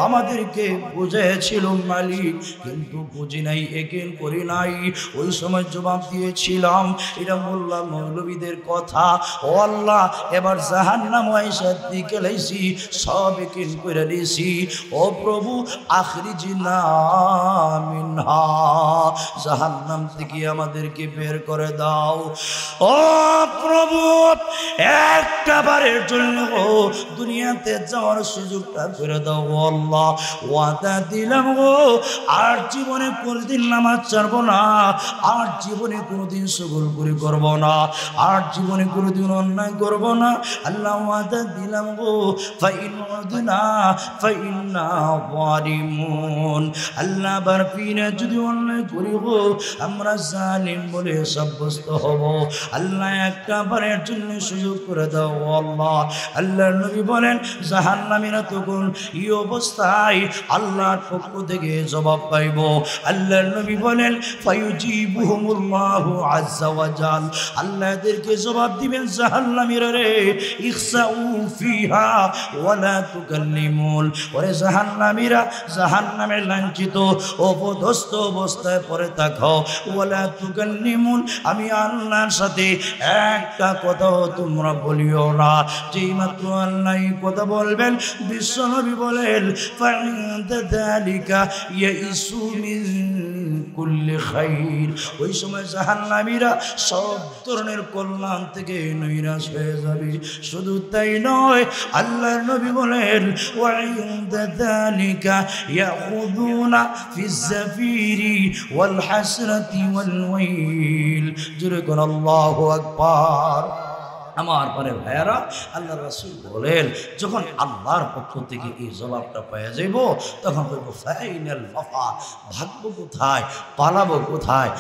আমাদেরকে বুঝেছিল মালিক, কিন্তু বুঝি নাই, একেল করি নাই। ওই সময় জবাব দিয়েছিলাম এটা মোল্লা মৌলবীদের কথা। ও আল্লাহ, এবার জাহান্নাম আয়েশা দিকে লাইছি, সব একেল করে দিয়েছি। ও প্রভু, আখরিজিনা মিনহা, জাহান্নাম থেকে আমাদেরকে বের করে দাও। ও প্রভু, একটা বারের জন্য দুনিয়াতে যাওয়ার সুযোগটা করে দাও। আল্লাহ, ওয়াদা দিলাম গো, আর জীবনে কোনদিন নামাজ ছাড়বো না, আর জীবনে কোনোদিন সুগলপুরি করব না, আর জীবনে কোনোদিন অন্যায় করব না। আল্লাহ, ওয়াদা দিলাম গো, ফাইন উদনা ফাইন্না যালিমুন। আল্লাহ, বার ফিরে যদি অন্যায় করি গো, আমরা জালিম বলে সাব্যস্ত হব। আল্লাহ, একটা বারের জন্য সুযোগ করে দাও আল্লাহ। আল্লাহর নবী বলেন, জাহান্নামীরা তখন এই অবস্থায় আল্লাহর পক্ষ থেকে জবাব পাইব। আল্লাহর নবী বলেন, ফায়ুজিবুহুমুল্লাহু আযজা ওয়া জাল, আল্লাহ এদেরকে জবাব দিবেন, জাহান্নামীরা রে, ইখসাউ ফিহা ওয়া লা তুকাল্লিমুন। ওরে জাহান্নামীরা, জাহান্নামের লাঞ্ছিত অপদস্থ অবস্থায় পড়ে থাকো, ওয়া লা তুকাল্লিমুন, আমি আল্লাহর সাথে একটা কথাও তোমরা বলিও না। যেই মাত্র আল্লাহ কথা বলবেন, বিশ্বনবী বলেন, ফাইন্দা যালিকা ইয়াইসু মিন কুল্লি খাইর, ওই সময় জাহান্নামীরা সব ধরনের কল্যাণ থেকে নৈরাশ হয়ে যাবে। শুধু তাই নয়, আল্লাহর নবী বলেন, ওয়াইন্দা যালিকা ইয়াখুযুনা ফিজ জাফিরি ওয়াল হাসরাতি ওয়াল ওয়াইল। জোরে কোন আল্লাহু আকবার। আমার পরে ভাইয়ারা, আল্লাহ রাসূল বলেন, যখন আল্লাহর পক্ষ থেকে এই জবাবটা পেয়ে যাইব, তখন বলব ফাইনাল ওয়াফা, ভাগবো কোথায়, পালাবো কোথায়,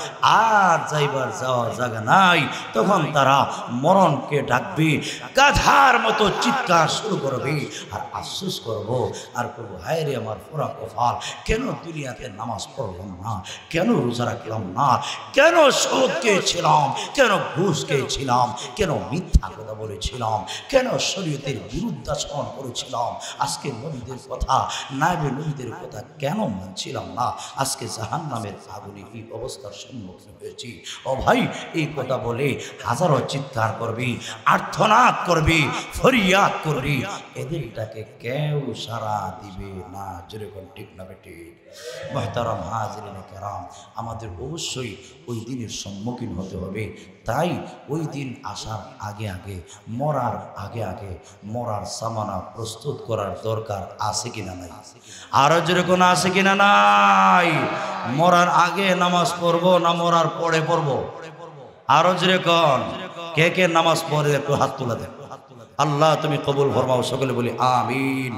আর যাইবার যাওয়ার জায়গা নাই। তখন তারা মরণকে ডাকবে, গাধার মতো চিৎকার শুরু করবে, আর আফসোস করব, আর করবো, হায় রে আমার পুরা কপাল, কেন দুনিয়াতে নামাজ পড়লাম না, কেন রোজা রাখলাম না, কেন সুদ খেয়েছিলাম, কেন ঘুষ খেয়েছিলাম, কেন মিথ্যা কথা বলেছিলাম, কেন শরীয়তের বিরুদ্ধাচরণ করেছিলাম, আজকে নবীদের কথা, নায়েবে নবীদের কথা কেন মানছিলাম না, আজকে জাহান্নামের আগুনে এই অবস্থার সম্মুখীন হয়েছি। ও ভাই, এই কথা বলে হাজারো চিৎকার করবি, আর্তনাদ করবি, ফরিয়াদ করবি, এদেরটাকে কেউ সারা দিবে না। যেরকম ঠিক না বেটি? মুহতারাম হাজিরিনে কেরাম, আমাদের অবশ্যই ওই দিনের সম্মুখীন হতে হবে। তাই ওই দিন আসার আগে আগে, মরার আগে আগে, মরার সামানা প্রস্তুত করার দরকার আছে কিনা নাই? আরো যেরকম আছে কিনা নাই? মরার আগে নামাজ পড়বো না মরার পরে পড়বো? আরো যেরকম কে কে নামাজ পড়ে একটু হাত তুলে দেন। আল্লাহ তুমি কবুল ফরমাও, সকলে বলি আমিন।